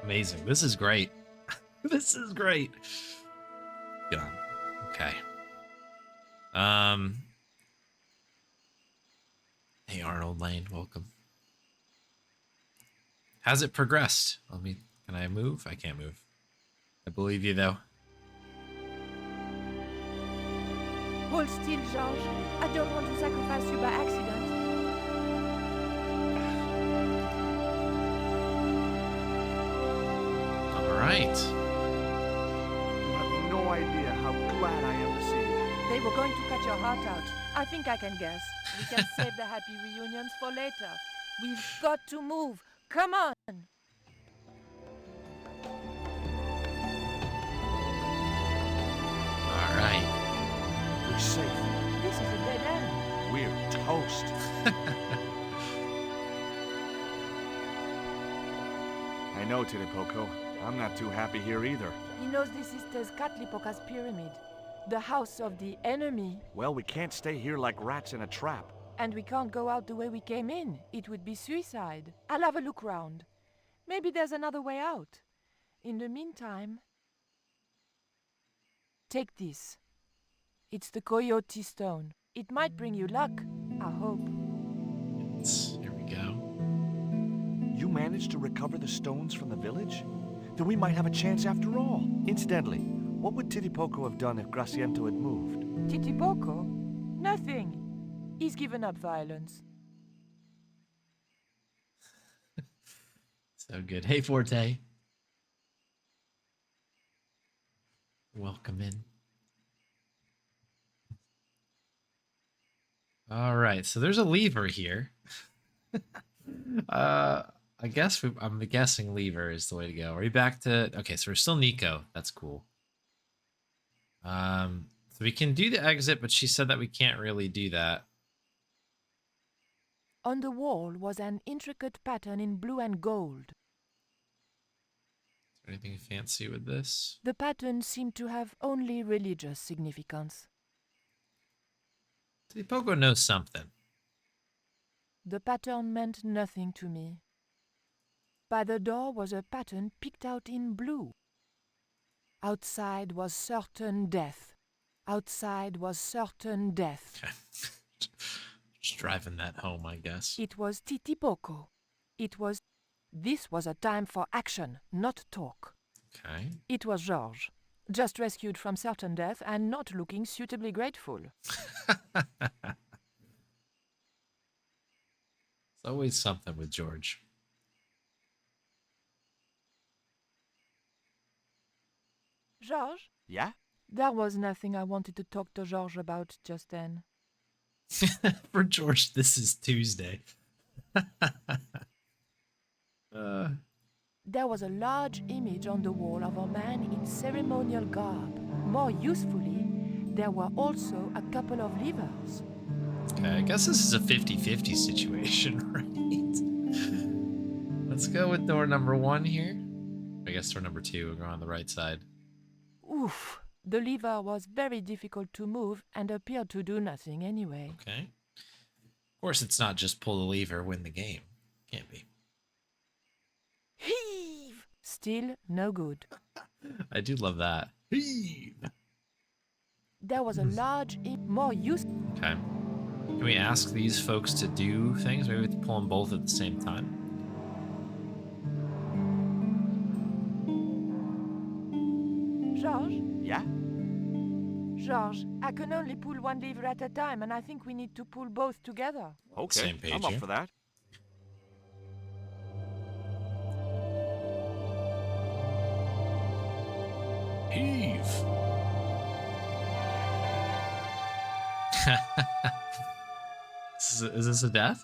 Amazing. This is great. This is great. Good on. Okay. Hey Arnold Lane, welcome. Has it progressed? Can I move? I can't move. I believe you though. Hold still, Georges. I don't want to sacrifice you by accident. All right. idea how glad I am to see you. They were going to cut your heart out. I think I can guess. We can save the happy reunions for later. We've got to move. Come on! All right. We're safe. This is a dead end. We're toast. I know, Titipoco. I'm not too happy here either. He knows this is Tezcatlipoca's pyramid, the house of the enemy. Well, we can't stay here like rats in a trap. And we can't go out the way we came in. It would be suicide. I'll have a look round. Maybe there's another way out. In the meantime, take this. It's the Coyote Stone. It might bring you luck, I hope. Here we go. You managed to recover the stones from the village? Then we might have a chance after all. Incidentally, what would Titipoco have done if Graciento had moved? Titipoco? Nothing. He's given up violence. So good. Hey, Forte. Welcome in. All right. So there's a lever here. I'm guessing lever is the way to go. Are we back to... Okay, so we're still Nico. That's cool. So we can do the exit, but she said that we can't really do that. On the wall was an intricate pattern in blue and gold. Is there anything fancy with this? The pattern seemed to have only religious significance. Pogo knows something. The pattern meant nothing to me. By the door was a pattern picked out in blue. Outside was certain death. Outside was certain death. Just driving that home, I guess. It was Titipoco. This was a time for action, not talk. Okay. It was Georges, just rescued from certain death and not looking suitably grateful. It's always something with George. Georges? Yeah? There was nothing I wanted to talk to Georges about just then. For George, this is Tuesday. There was a large image on the wall of a man in ceremonial garb. More usefully, there were also a couple of levers. Okay, I guess this is a 50-50 situation, right? Let's go with door number 1 here. I guess door number 2, we'll go on the right side. Oof, the lever was very difficult to move and appeared to do nothing anyway. Okay. Of course, it's not just pull the lever, win the game. Can't be. Heave! Still no good. I do love that. Heave! There was a large, more use. Okay. Can we ask these folks to do things? Maybe we have to pull them both at the same time. Georges? Yeah? Georges, I can only pull one lever at a time, and I think we need to pull both together. Okay, Same page I'm up here. for that. Heave! Is this a death?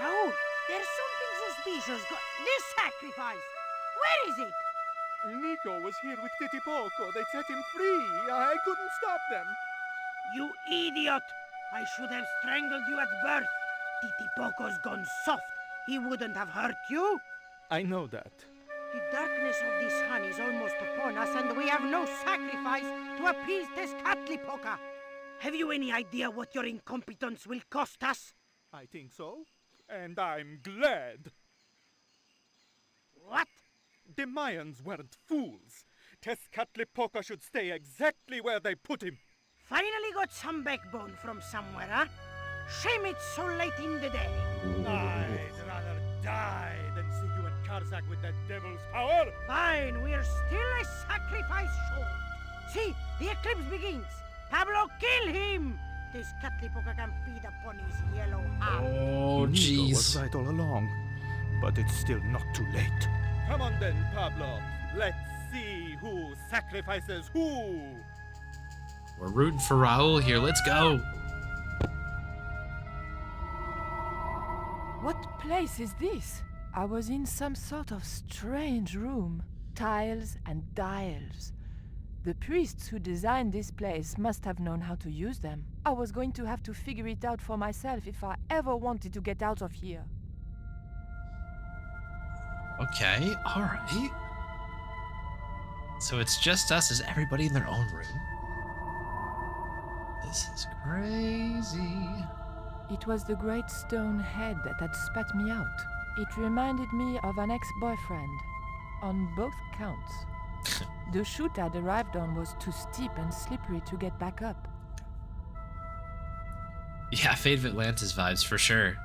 Raoul, there's something suspicious. This sacrifice! Where is it? Nico was here with Titipoco. They set him free. I couldn't stop them. You idiot! I should have strangled you at birth. Titipoco's gone soft. He wouldn't have hurt you. I know that. The darkness of the sun is almost upon us, and we have no sacrifice to appease Tezcatlipoca. Have you any idea what your incompetence will cost us? I think so. And I'm glad. What? The Mayans weren't fools. Tezcatlipoca should stay exactly where they put him. Finally got some backbone from somewhere, huh? Shame it's so late in the day. I'd rather die than see you and Karzak with that devil's power. Fine, we're still a sacrifice short. See, the eclipse begins. Pablo, kill him! Tezcatlipoca can feed upon his yellow heart. Oh, Inigo was jeez. right all along, but it's still not too late. Come on then, Pablo. Let's see who sacrifices who. We're rooting for Raul here. Let's go. What place is this? I was in some sort of strange room. Tiles and dials. The priests who designed this place must have known how to use them. I was going to have to figure it out for myself if I ever wanted to get out of here. Okay, all right. So it's just us. Is everybody in their own room? This is crazy. It was the great stone head that had spat me out. It reminded me of an ex-boyfriend, on both counts. The chute I'd arrived on was too steep and slippery to get back up. Yeah, Fate of Atlantis vibes for sure.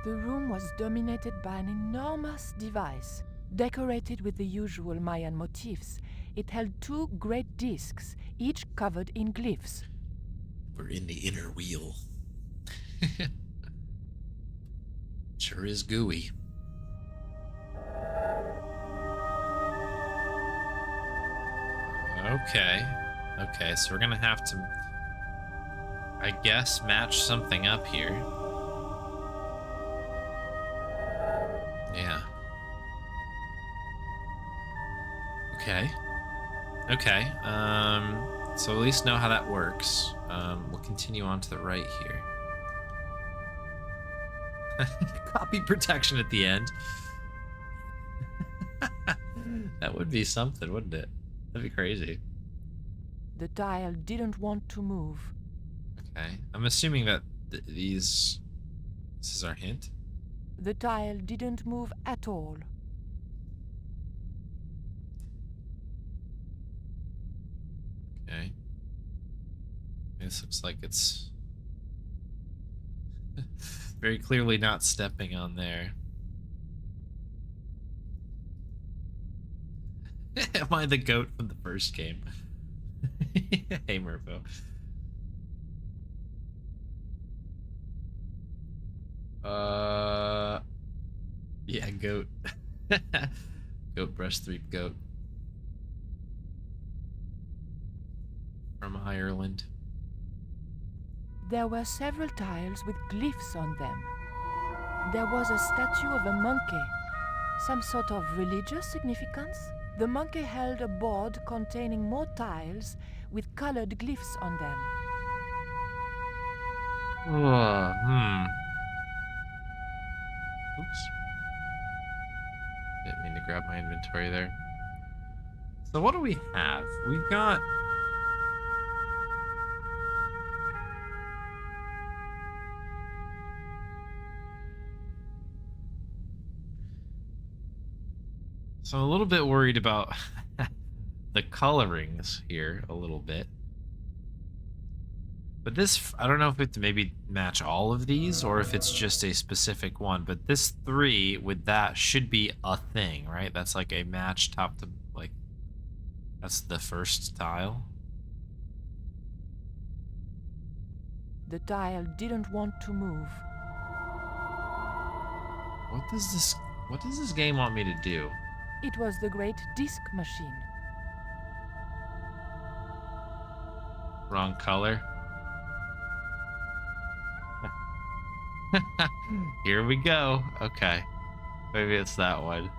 The room was dominated by an enormous device, decorated with the usual Mayan motifs. It held 2 great discs, each covered in glyphs. We're in the inner wheel. Sure is gooey. Okay, so we're gonna have to, I guess, match something up here. Yeah. Okay, so at least know how that works. We'll continue on to the right here. Copy protection at the end. That would be something, wouldn't it? That'd be crazy. The tile didn't want to move. Okay, I'm assuming that this is our hint. The tile didn't move at all. Okay. This looks like it's very clearly not stepping on there. Am I the goat from the first game? Hey, Murpho. Yeah, goat. Goat brush 3 goat. From Ireland. There were several tiles with glyphs on them. There was a statue of a monkey, some sort of religious significance. The monkey held a board containing more tiles with colored glyphs on them. Oops. Didn't mean to grab my inventory there. So what do we have? We've got... So I'm a little bit worried about the colorings here a little bit. But this, I don't know if it's maybe match all of these or if it's just a specific one. But this 3 with that should be a thing, right? That's like a match top to, like, that's the first tile. The tile didn't want to move. What does this game want me to do? It was the great disc machine. Wrong color. Here we go. Okay. Maybe it's that one.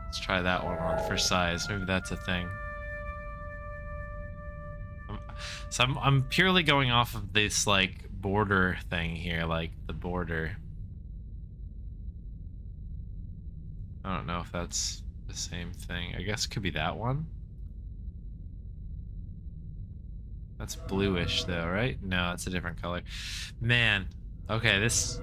Let's try that one on for size. Maybe that's a thing. So I'm purely going off of this, like, border thing here, like the border. I don't know if that's the same thing. I guess it could be that one. That's bluish though, right? No, it's a different color. Man, okay, this...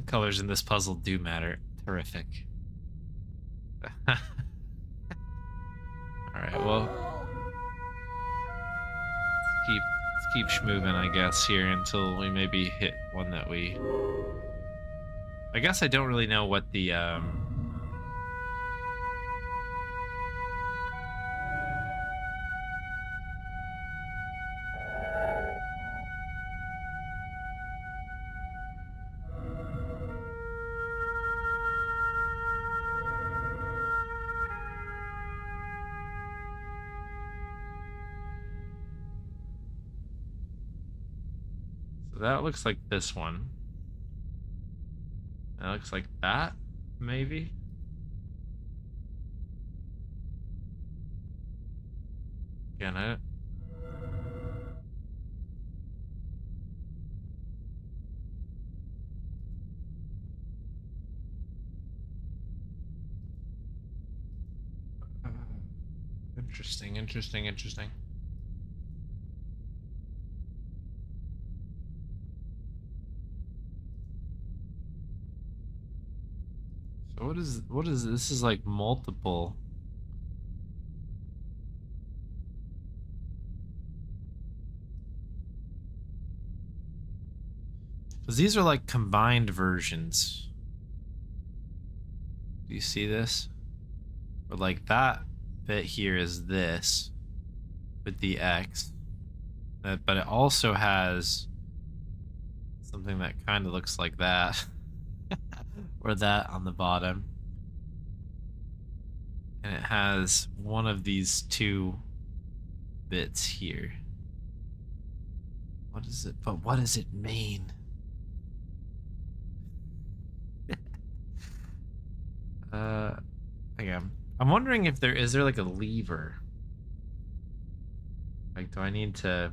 Colors in this puzzle do matter. Terrific. Alright, well... Let's keep schmoving, I guess, here until we maybe hit one that we... I guess I don't really know what the, So that looks like this one. That looks like that, maybe? Again, I... Interesting, interesting, interesting. So what is this? Is like multiple. Because these are like combined versions. Do you see this? Or like that bit here is this with the X. But it also has something that kind of looks like that. Or that on the bottom. And it has one of these two bits here. What is it? But what does it mean? Again, I'm wondering if is there like a lever? Like, do I need to...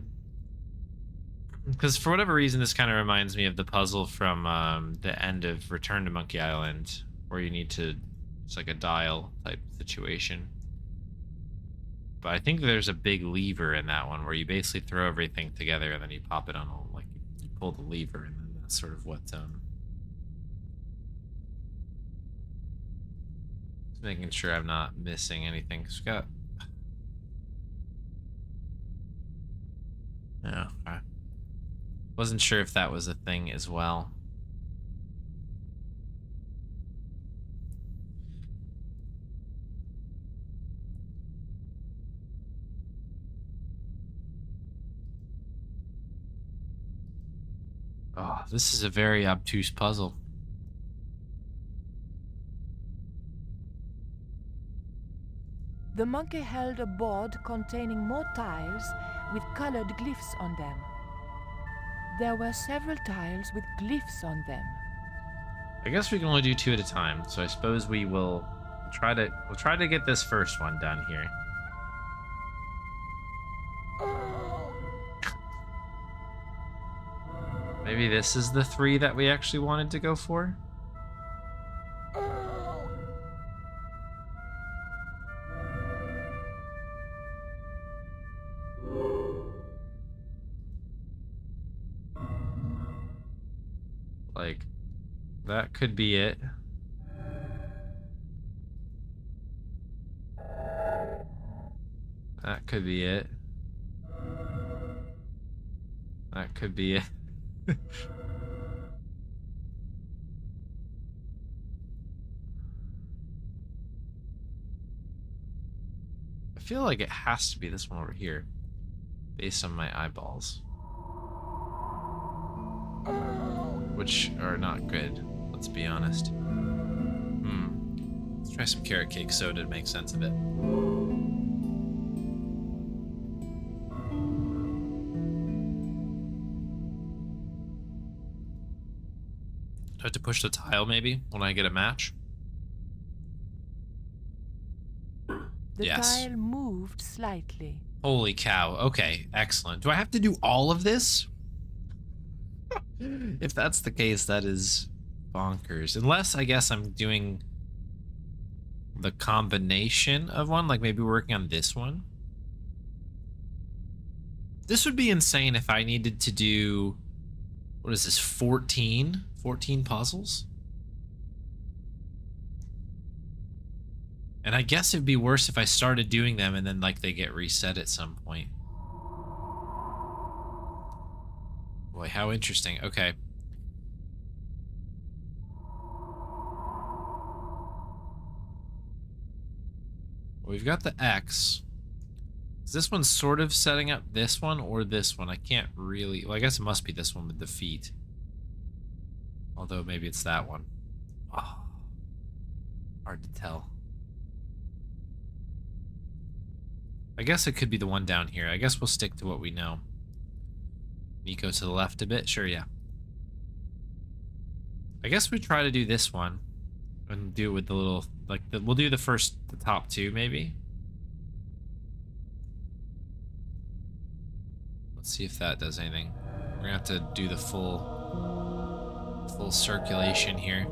Because for whatever reason, this kind of reminds me of the puzzle from the end of Return to Monkey Island, where you need to... It's like a dial type situation. But I think there's a big lever in that one, where you basically throw everything together and then you pop it on all, like, you pull the lever, and then that's sort of what... Just making sure I'm not missing anything. 'Cause we got... Yeah, okay. Wasn't sure if that was a thing as well. Oh, this is a very obtuse puzzle. The monkey held a board containing more tiles with colored glyphs on them. There were several tiles with glyphs on them. I guess we can only do two at a time, so I suppose we'll try to get this first one done here. Maybe this is the 3 that we actually wanted to go for? Like, that could be it. That could be it. That could be it. I feel like it has to be this one over here, based on my eyeballs. Which are not good, let's be honest. Let's try some carrot cake soda to make sense of it. Do I have to push the tile maybe when I get a match? The Yes. tile moved slightly. Holy cow. Okay, excellent. Do I have to do all of this? If that's the case, that is bonkers. Unless, I guess, I'm doing the combination of one, like maybe working on this one. This would be insane if I needed to do, what is this, 14 puzzles? And I guess it'd be worse if I started doing them and then, like, they get reset at some point. Boy, how interesting. Okay. We've got the X. Is this one sort of setting up this one or this one? I can't really... Well, I guess it must be this one with the feet. Although maybe it's that one. Oh, hard to tell. I guess it could be the one down here. I guess we'll stick to what we know. Nico to the left a bit? Sure, yeah. I guess we try to do this one. And do it with the little... Like, we'll do the top two, maybe? Let's see if that does anything. We're gonna have to do the full circulation here.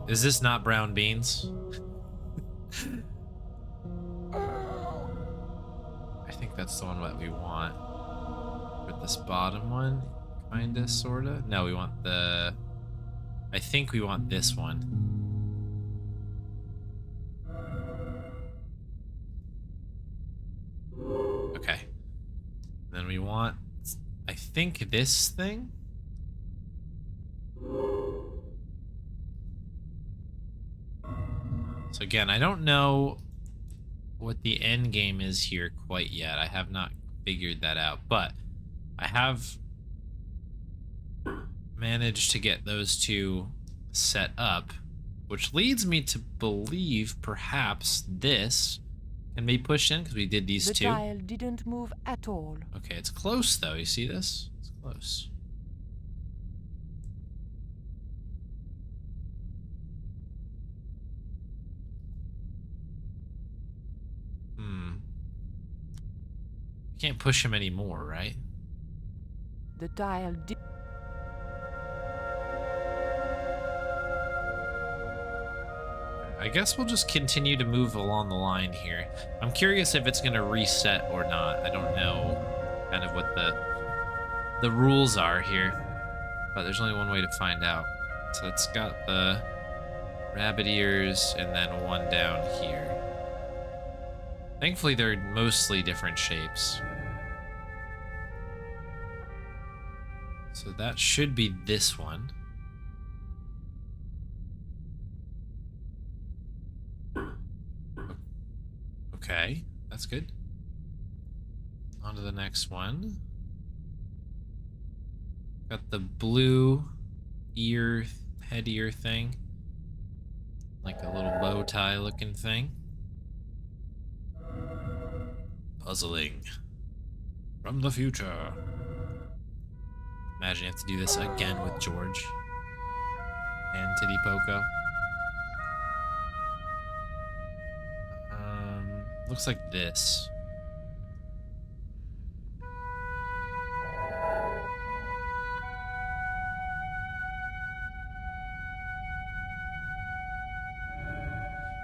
Is this not brown beans? I think that's the one that we want. With this bottom one, kinda, sorta. No, we want the... I think we want this one. Okay. Then we want, I think, this thing? So again, I don't know what the end game is here quite yet. I have not figured that out, but I have managed to get those two set up, which leads me to believe perhaps this can be pushed in because we did these two. The dial didn't move at all. Okay, it's close though. You see this? It's close. Can't push him anymore, right? The dial did. I guess we'll just continue to move along the line here. I'm curious if it's going to reset or not. I don't know kind of what the rules are here, but there's only one way to find out. So it's got the rabbit ears and then one down here. Thankfully, they're mostly different shapes. So that should be this one. Okay, that's good. On to the next one. Got the blue ear, head ear thing. Like a little bow tie looking thing. Puzzling. From the future. Imagine you have to do this again with George. And Titty Poco. Looks like this.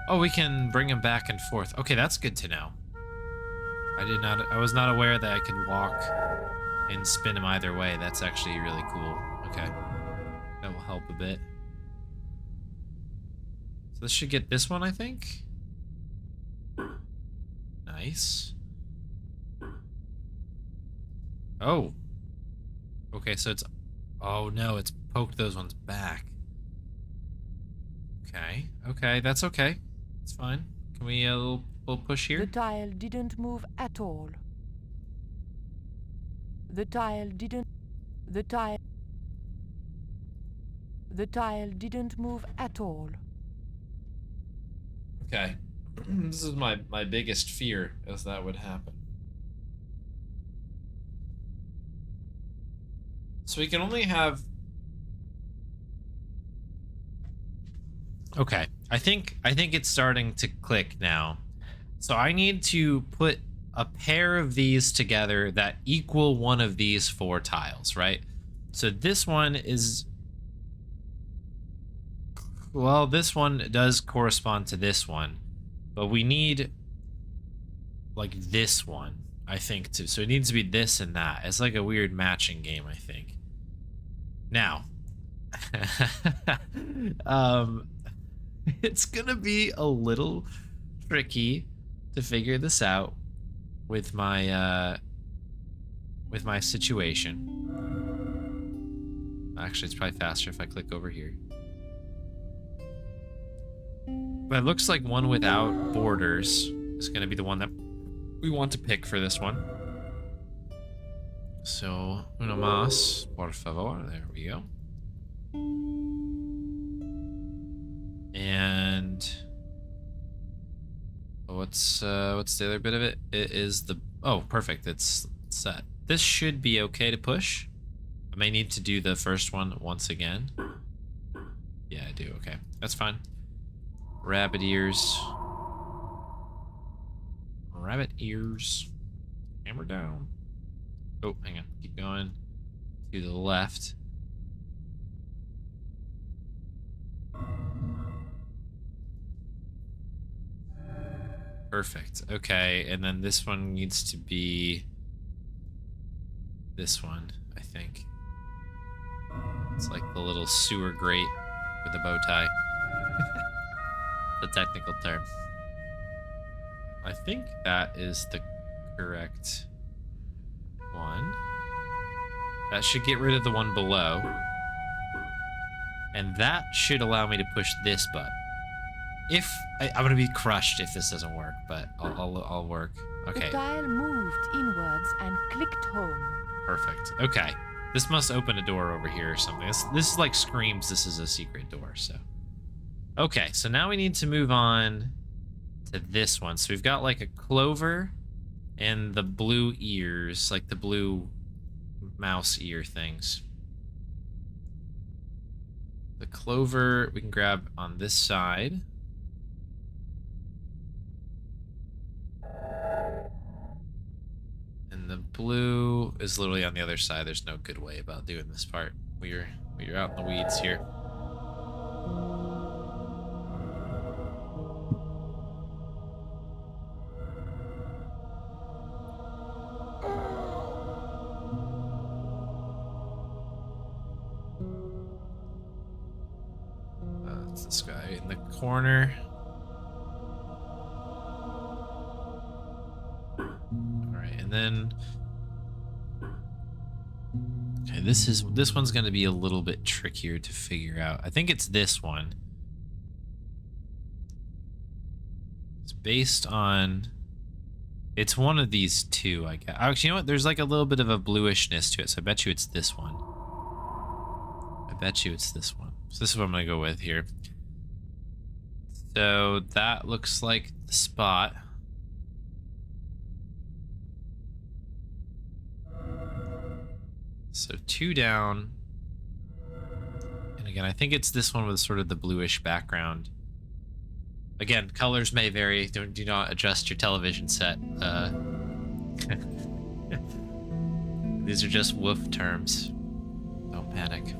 Oh, we can bring him back and forth. Okay, that's good to know. I was not aware that I could walk and spin him either way. That's actually really cool. Okay. That will help a bit. So this should get this one, I think. Nice. Oh. Okay, so it's... Oh, no, it's poked those ones back. Okay. Okay, that's okay. It's fine. Can we a little push here? The dial didn't move at all. The dial didn't move at all. Okay. This is my biggest fear, as that would happen. So we can only have... Okay. I think it's starting to click now. So I need to put a pair of these together that equal one of these 4 tiles, right? So this one is... Well, this one does correspond to this one. But we need, like, this one, I think, too. So it needs to be this and that. It's like a weird matching game, I think. Now, it's gonna be a little tricky to figure this out with my situation. Actually, it's probably faster if I click over here. But it looks like one without borders is going to be the one that we want to pick for this one. So, uno más, por favor. There we go. And what's the other bit of it? It is the... Oh, perfect. It's set. This should be okay to push. I may need to do the first one once again. Yeah, I do. Okay, that's fine. Rabbit ears. Rabbit ears. Hammer down. Oh, hang on. Keep going to the left. Perfect. Okay, and then this one needs to be this one, I think. It's like the little sewer grate with a bow tie. The technical term. I think that is the correct one. That should get rid of the one below. And that should allow me to push this button. I'm gonna be crushed if this doesn't work, but I'll work. Okay. The dial moved inwards and clicked home. Perfect. Okay. This must open a door over here or something. This like screams this is a secret door, so. Okay, so now we need to move on to this one. So we've got like a clover and the blue ears, like the blue mouse ear things. The clover we can grab on this side. And the blue is literally on the other side. There's no good way about doing this part. We're out in the weeds here. It's this guy in the corner. And then, okay, this one's going to be a little bit trickier to figure out. I think it's this one. It's based on, it's one of these two, I guess. Actually, you know what? There's like a little bit of a bluishness to it, so I bet you it's this one. I bet you it's this one. So this is what I'm going to go with here. So that looks like the spot. So 2 down. And again, I think it's this one with sort of the bluish background. Again, colors may vary. Do not adjust your television set. These are just woof terms. Don't panic.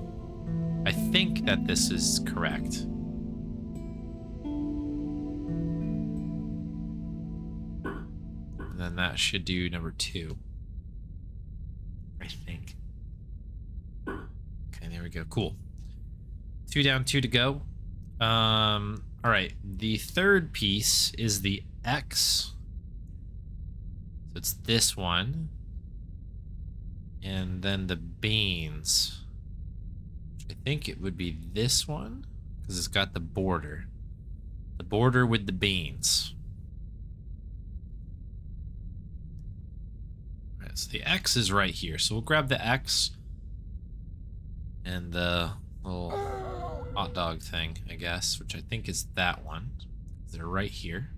I think that this is correct. And then that should do number 2. I think. Okay, there we go. Cool. 2 down, 2 to go. All right. The third piece is the X. So it's this one. And then the beans. I think it would be this one because it's got the border. The border with the beans. All right, so the X is right here. So we'll grab the X and the little hot dog thing, I guess, which I think is that one. They're right here.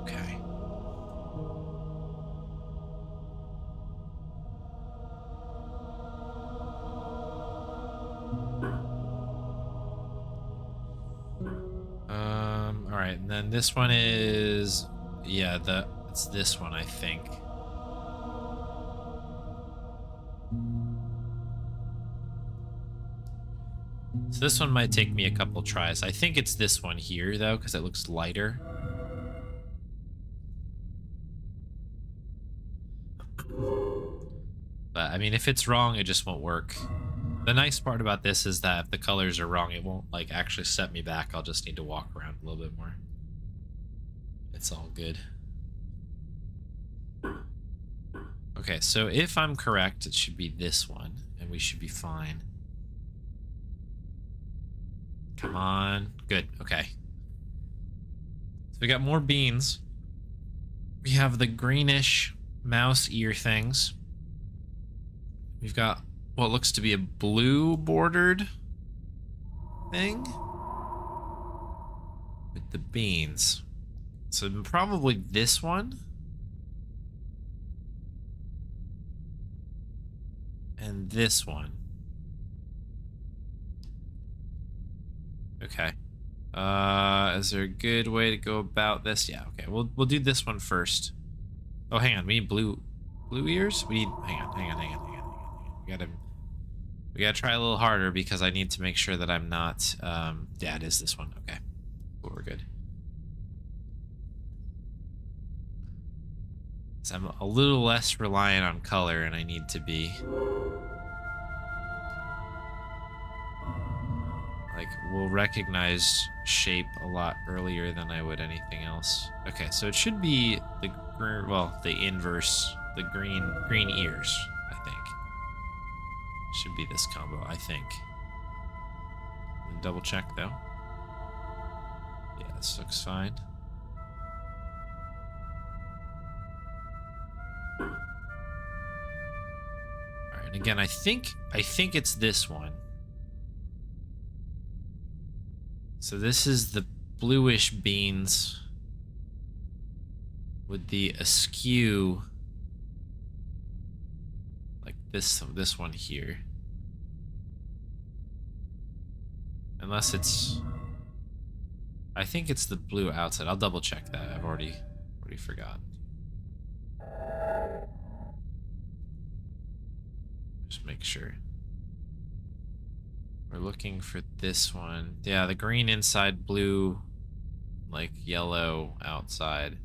Okay. All right, and then this one is, yeah, it's this one, I think. So this one might take me a couple tries. I think it's this one here, though, because it looks lighter. But, I mean, if it's wrong, it just won't work. The nice part about this is that if the colors are wrong, it won't like actually set me back. I'll just need to walk around a little bit more. It's all good. Okay, so if I'm correct, it should be this one, and we should be fine. Come on. Good, okay. So we got more beans. We have the greenish mouse ear things. We've got what looks to be a blue bordered thing with the beans. So probably this one. And this one. Okay. Is there a good way to go about this? Yeah, okay. We'll do this one first. Oh, hang on. We need blue ears? We need hang on. We gotta try a little harder because I need to make sure that I'm not yeah, it is this one. Okay. Cool, we're good. So I'm a little less reliant on color and I need to be. Like, we'll recognize shape a lot earlier than I would anything else. Okay, so it should be the inverse, the green ears, I think. Should be this combo, I think. Double check though. Yeah, this looks fine. Alright, and again, I think it's this one. So this is the bluish beans with the askew, like this one here. Unless it's, I think it's the blue outside. I'll double check that. I've already forgotten. Just make sure. We're looking for this one. Yeah, the green inside, blue, like yellow outside.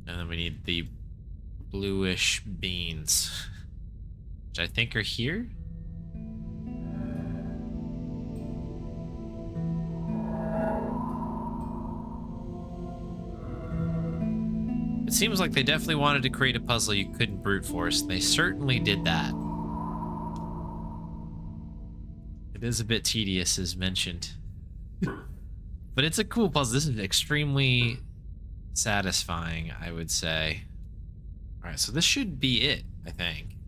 And then we need the bluish beans, which I think are here. It seems like they definitely wanted to create a puzzle you couldn't brute force, and they certainly did that. It is a bit tedious, as mentioned. But it's a cool puzzle. This is extremely satisfying, I would say. Alright, so this should be it, I think.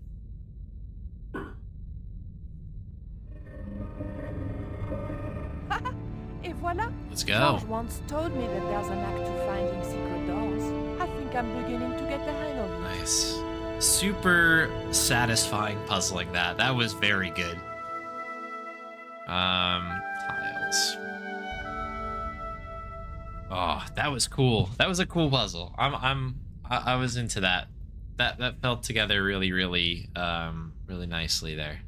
Et voilà! Let's go. George once told me that there's an act to finding secret doors. I think I'm beginning to get the hang of it. Nice. Super satisfying puzzling that. That was very good. Tiles. Oh, that was cool. That was a cool puzzle. I was into that. That felt together really, really nicely there.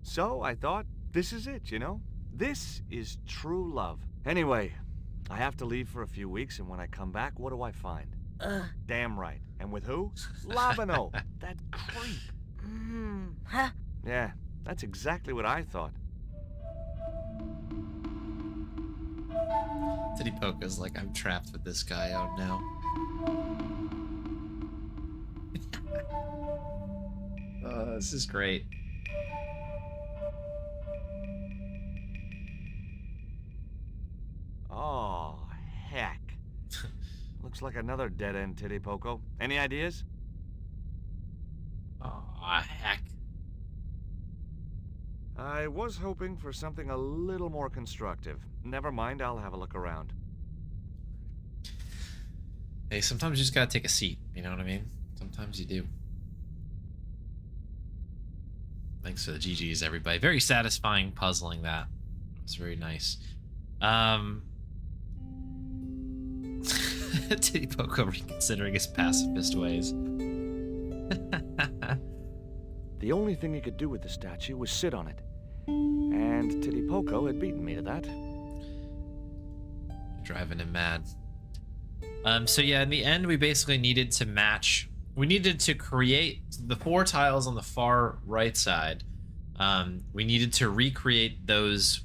So I thought, this is it, you know? This is true love. Anyway, I have to leave for a few weeks, and when I come back, what do I find? Damn right. And with who? Labano, that creep. Huh? Yeah, that's exactly what I thought. Titty Poka's like, I'm trapped with this guy. Oh no. This is great. Oh, heck. Looks like another dead-end Titty Poco. Any ideas? Oh, heck. I was hoping for something a little more constructive. Never mind, I'll have a look around. Hey, sometimes you just gotta take a seat. You know what I mean? Sometimes you do. Thanks for the GGs, everybody. Very satisfying puzzling that. It was very nice. Titty Poco reconsidering his pacifist ways. The only thing he could do with the statue was sit on it. And Titty Poco had beaten me to that. Driving him mad. So yeah, in the end, we basically needed to match we needed to create the 4 tiles on the far right side. We needed to recreate those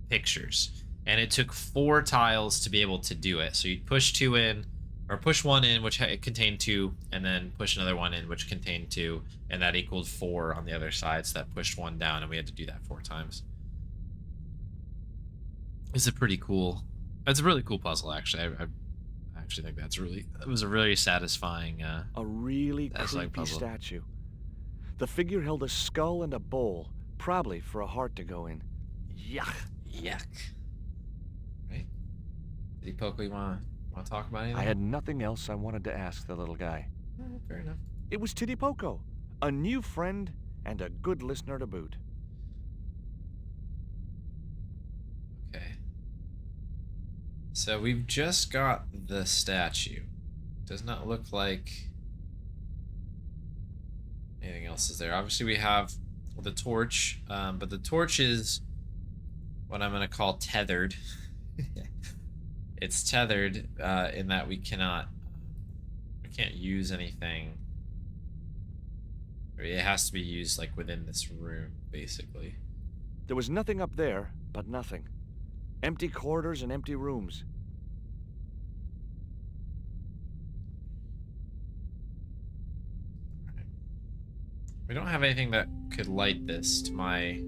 pictures, and it took 4 tiles to be able to do it. So you'd push 2 in, or push 1 in, which contained 2, and then push another 1 in, which contained 2, and that equaled 4 on the other side. So that pushed 1 down, and we had to do that 4 times. It's a pretty cool. It's a really cool puzzle, actually. I actually think it was a really satisfying. A really creepy statue. The figure held a skull and a bowl, probably for a heart to go in. Yuck. Yuck. Right? Did he Poco, you want to talk about anything? I had nothing else I wanted to ask the little guy. Fair enough. It was Titty Poco, a new friend and a good listener to boot. Okay. So we've just got the statue. Does not look like anything else is there. Obviously we have the torch, but the torch is what I'm going to call tethered. It's tethered in that we can't use anything. It has to be used like within this room, basically. There was nothing up there, but nothing. Empty corridors and empty rooms. We don't have anything that could light this, to my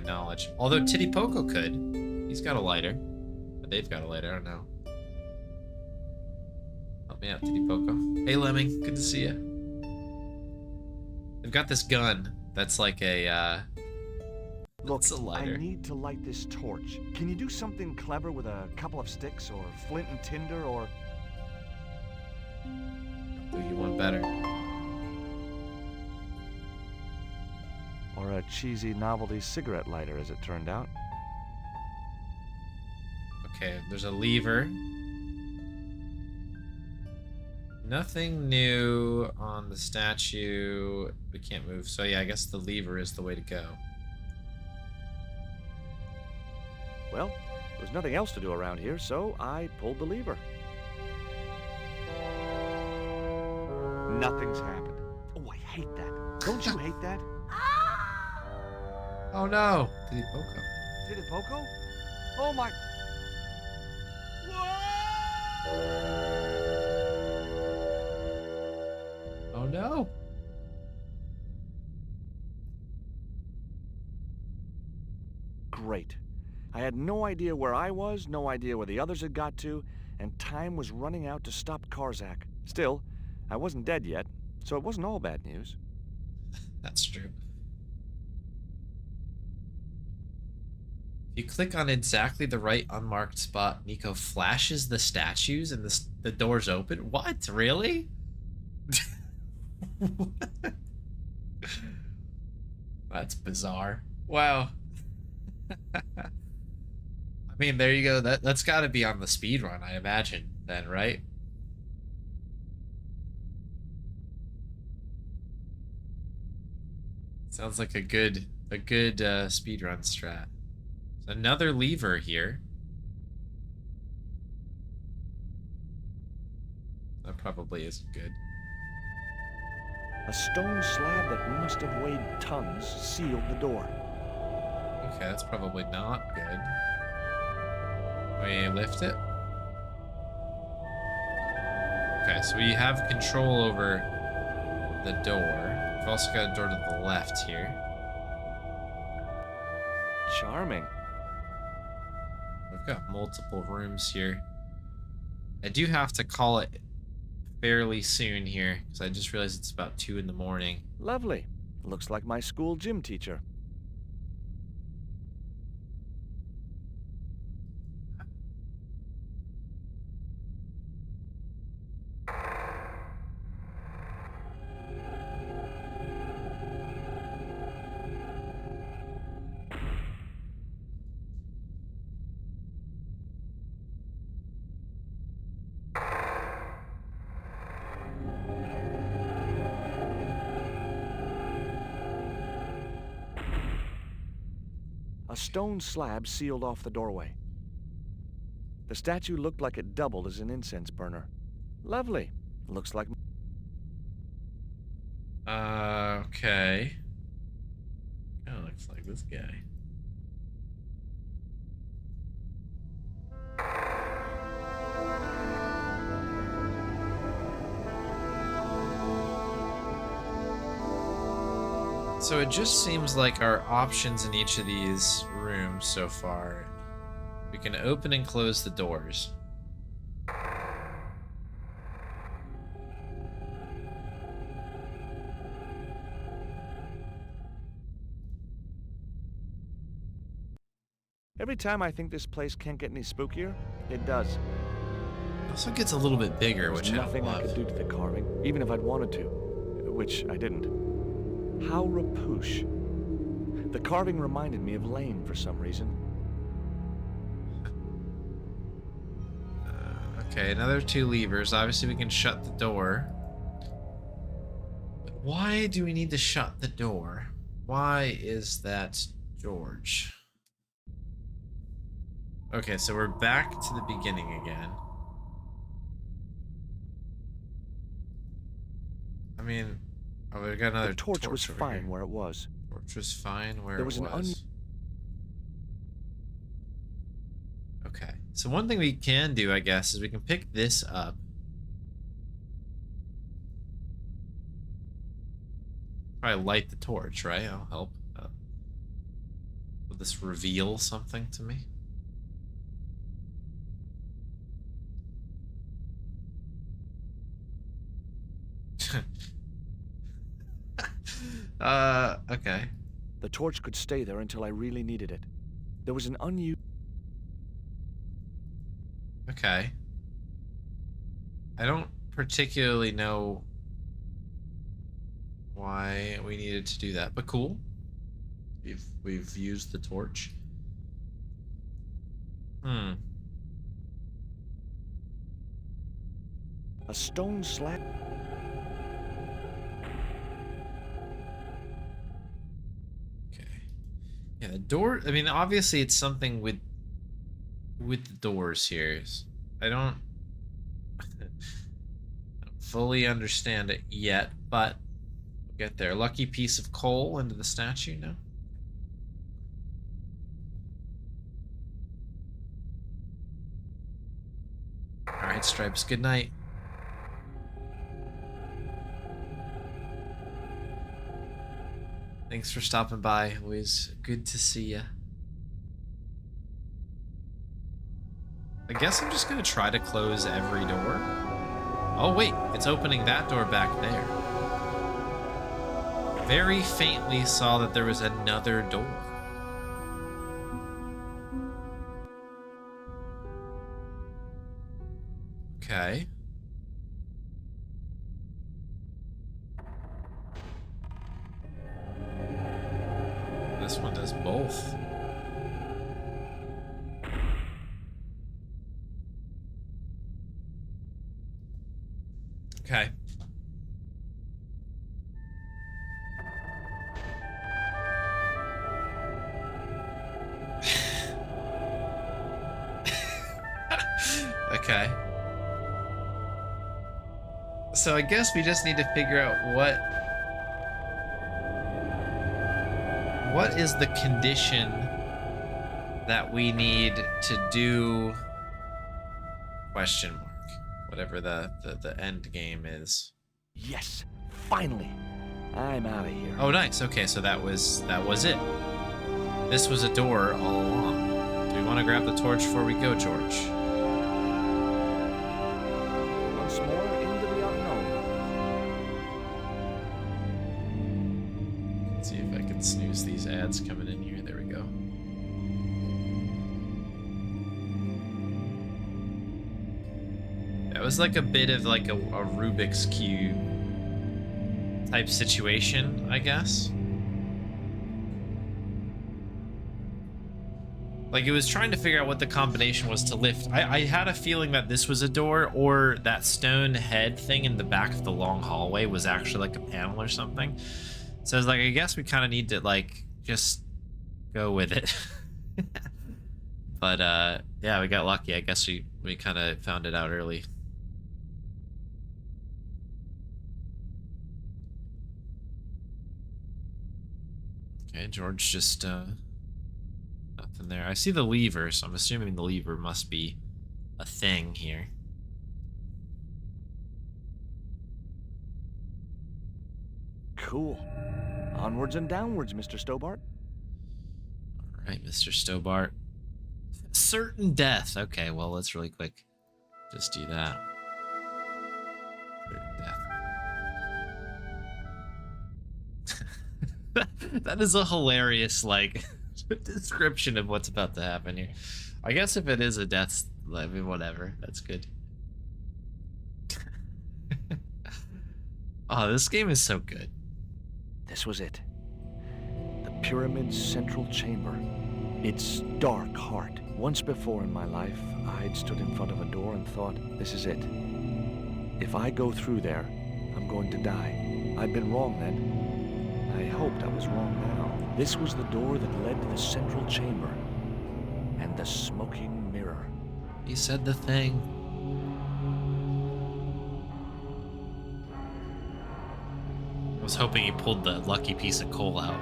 knowledge. Although Titty Poco could. He's got a lighter. But they've got a lighter, I don't know. Help me out, Titty Poco. Hey, Lemming, good to see you. They've got this gun that's like a, Look, a lighter. I need to light this torch. Can you do something clever with a couple of sticks, or flint and tinder, or... Do you one better? Or a cheesy novelty cigarette lighter, as it turned out. Okay, there's a lever. Nothing new on the statue. We can't move, so yeah, I guess the lever is the way to go. Well, there was nothing else to do around here, so I pulled the lever. Nothing's happened. Oh, I hate that. Don't you hate that? Oh no! Titty Poco. Titty Poco? Oh my... Oh no! Great. I had no idea where I was, no idea where the others had got to, and time was running out to stop Karzak. Still, I wasn't dead yet, so it wasn't all bad news. That's true. If you click on exactly the right unmarked spot, Nico flashes the statues and the doors open. What? Really? That's bizarre. Wow. I mean, there you go. That's got to be on the speed run, I imagine, then, right? Sounds like a good speedrun strat. There's another lever here. That probably isn't good. A stone slab that must have weighed tons sealed the door. Okay, that's probably not good. We lift it. Okay, so we have control over the door. We've also got a door to the left here. Charming. We've got multiple rooms here. I do have to call it fairly soon here, because I just realized it's about 2 in the morning. Lovely. Looks like my school gym teacher. A stone slab sealed off the doorway. The statue looked like it doubled as an incense burner. Lovely. Looks like... Okay. Kind of looks like this guy. So it just seems like our options in each of these rooms so far, we can open and close the doors. Every time I think this place can't get any spookier, it does. It also gets a little bit bigger, There's which I don't nothing I love. could do to the carving, even if I'd wanted to, which I didn't. How rapoosh. The carving reminded me of Lane for some reason. Okay, another 2 levers. Obviously, we can shut the door. But why do we need to shut the door? Why is that George? Okay, so we're back to the beginning again. I mean, oh, we got another The torch was over fine here. where it was. Torch was fine where There it was was. Okay, so one thing we can do, I guess, is we can pick this up. Probably light the torch, right? I'll help. Will this reveal something to me? Okay. The torch could stay there until I really needed it. There was an unused... Okay. I don't particularly know why we needed to do that, but cool. We've used the torch. Hmm. A stone slab... Okay. Yeah, the door, I mean, obviously it's something with the doors here. I don't fully understand it yet, but we'll get there. Lucky piece of coal into the statue now. Alright, Stripes, good night. Thanks for stopping by. Always good to see ya. I guess I'm just gonna try to close every door. Oh wait, it's opening that door back there. Very faintly saw that there was another door. Okay. This one does both. Okay. Okay. So I guess we just need to figure out what is the condition that we need to do question mark, whatever the end game is. Yes, finally. I'm out of here. Oh, nice. Okay, so that was it. This was a door all along. Do we want to grab the torch before we go, George? Once more into the unknown. Let's see if I can snooze these ads coming in here. There we go. That was like a bit of like a Rubik's Cube type situation, I guess. Like, it was trying to figure out what the combination was to lift. I had a feeling that this was a door, or that stone head thing in the back of the long hallway was actually like a panel or something. So I was like, I guess we kind of need to like just go with it. But yeah, we got lucky. I guess we kind of found it out early. Okay, George just, nothing there. I see the lever, so I'm assuming the lever must be a thing here. Cool. Onwards and downwards, Mr. Stobart. All right, Mr. Stobart. Certain death. Okay, well, let's really quick just do that. Certain death. That is a hilarious, like, description of what's about to happen here. I guess if it is a death, I mean, whatever. That's good. Oh, this game is so good. This was it. The pyramid's central chamber. Its dark heart. Once before in my life, I'd stood in front of a door and thought, this is it. If I go through there, I'm going to die. I'd been wrong then. I hoped I was wrong now. This was the door that led to the central chamber and the smoking mirror. He said the thing. I was hoping he pulled the lucky piece of coal out.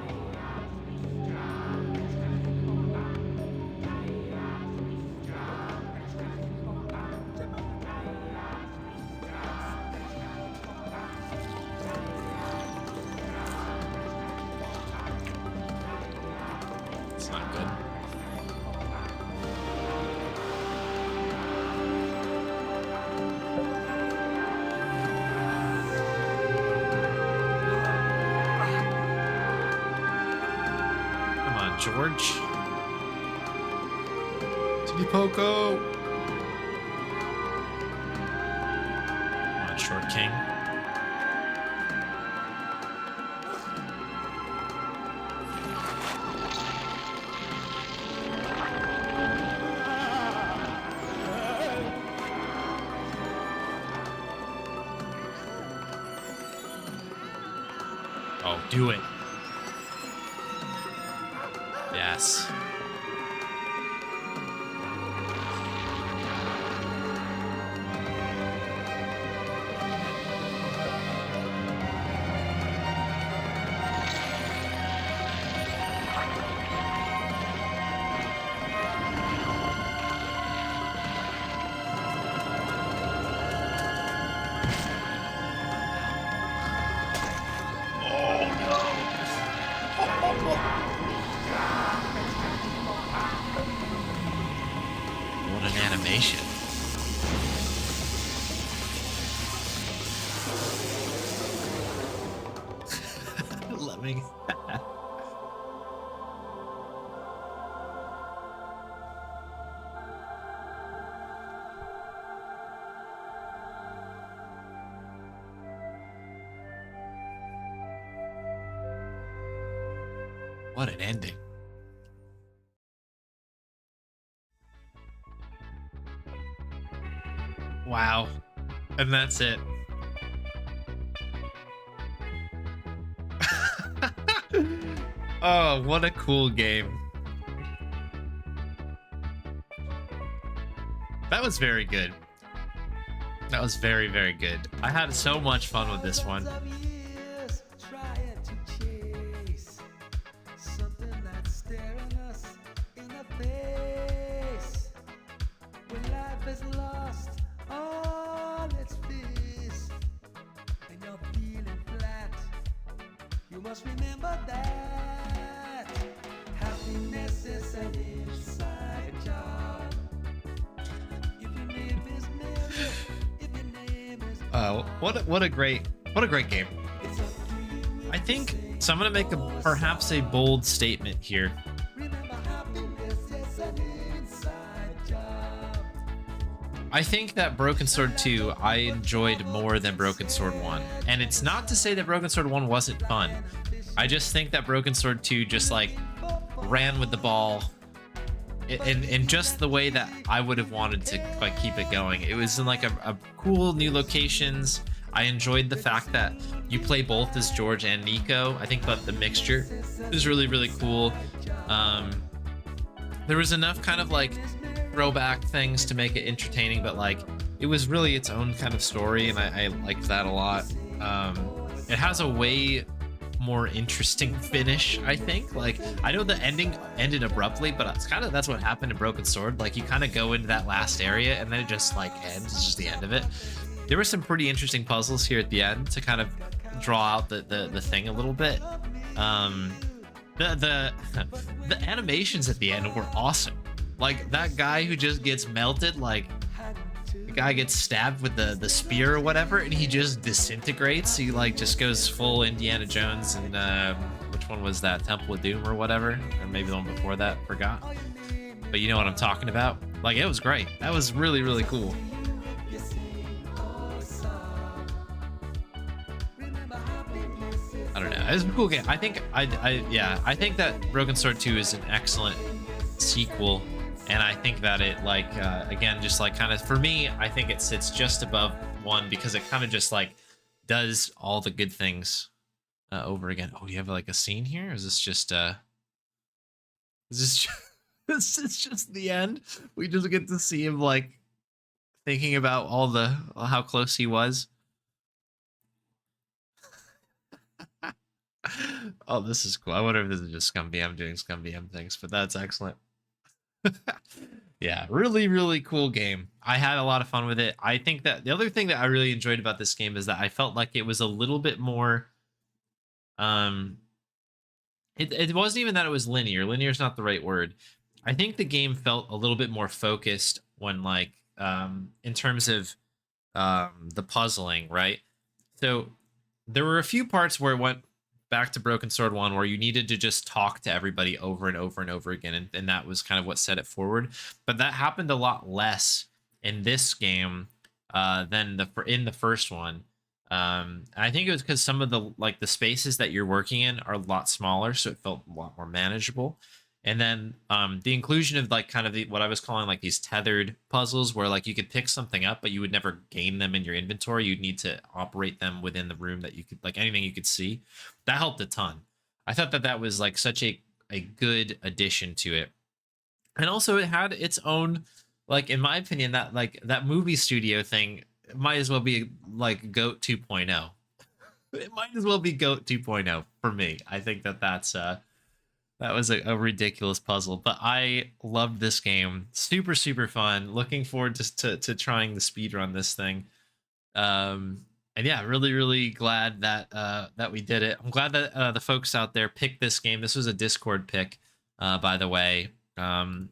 It's not good. George. Titty Poco. Come on, Short King. Oh, do it. Yes. What an animation. Lemming. What an ending. Wow. And that's it. Oh, what a cool game. That was very good. That was very, very good. I had so much fun with this one. What a great game. I think so. I'm gonna make perhaps a bold statement here. I think that Broken Sword 2 I enjoyed more than Broken Sword 1. And it's not to say that Broken Sword 1 wasn't fun. I just think that Broken Sword 2 just like ran with the ball in just the way that I would have wanted to like keep it going. It was in like a cool new locations. I enjoyed the fact that you play both as George and Nico. I think that the mixture is really, really cool. There was enough kind of like throwback things to make it entertaining, but like it was really its own kind of story, and I liked that a lot. It has a way more interesting finish, I think. Like, I know the ending ended abruptly, but it's kind of that's what happened in Broken Sword. Like, you kind of go into that last area and then it just like ends. It's just the end of it. There were some pretty interesting puzzles here at the end to kind of draw out the thing a little bit. The the animations at the end were awesome. Like, that guy who just gets melted, like, the guy gets stabbed with the spear or whatever, and he just disintegrates. He like just goes full Indiana Jones, and which one was that? Temple of Doom or whatever, or maybe the one before that. Forgot. But you know what I'm talking about. Like, it was great. That was really, really cool. I don't know. It was a cool game. I think I think that Broken Sword 2 is an excellent sequel. And I think that it, like, again, just like kind of, for me, I think it sits just above 1 because it kind of just like does all the good things over again. Oh, do you have like a scene here? Or is this just, is this just the end? We just get to see him like thinking about all the, how close he was. Oh, this is cool. I wonder if this is just ScumBM doing ScumBM things, but that's excellent. Yeah, really, really cool game. I had a lot of fun with it. I think that the other thing that I really enjoyed about this game is that I felt like it was a little bit more it wasn't even that it was linear. Linear is not the right word. I think the game felt a little bit more focused when, like, in terms of the puzzling, right? So there were a few parts where it went back to Broken Sword 1 where you needed to just talk to everybody over and over and over again, and that was kind of what set it forward. But that happened a lot less in this game than in the first one. I think it was because some of the spaces that you're working in are a lot smaller, so it felt a lot more manageable. And then the inclusion of like kind of what I was calling like these tethered puzzles where like you could pick something up, but you would never gain them in your inventory. You'd need to operate them within the room that you could, like anything you could see. That helped a ton. I thought that was like such a good addition to it. And also it had its own, like, in my opinion, that like that movie studio thing might as well be like GOAT 2.0. It might as well be GOAT 2.0 for me. I think that was a ridiculous puzzle, but I loved this game. Super, super fun. Looking forward to trying the speed run this thing. And yeah, really, really glad that that we did it. I'm glad that the folks out there picked this game. This was a Discord pick, by the way. I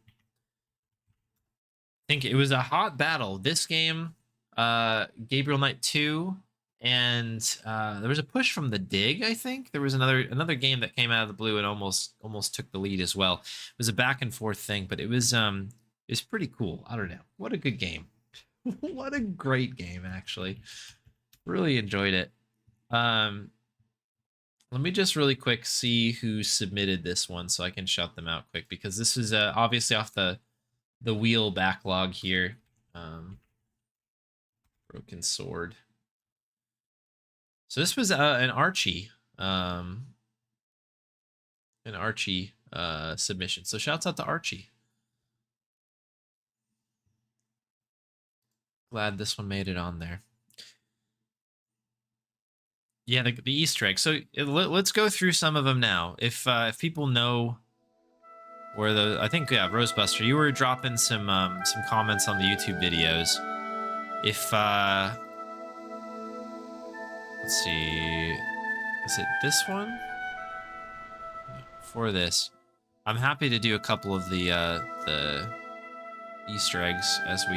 think it was a hot battle. This game, Gabriel Knight 2, and there was a push from The Dig. I think there was another game that came out of the blue and almost took the lead as well. It was a back and forth thing, but it was pretty cool. I don't know. What a good game. What a great game, actually. Really enjoyed it. Let me just really quick see who submitted this one so I can shout them out quick, because this is obviously off the wheel backlog here. Broken Sword. So this was an Archie submission. So shouts out to Archie. Glad this one made it on there. Yeah, the Easter egg. So let's go through some of them now. If people know where I think, yeah, Rosebuster, you were dropping some comments on the YouTube videos. If let's see, is it this one? For this, I'm happy to do a couple of the Easter eggs as we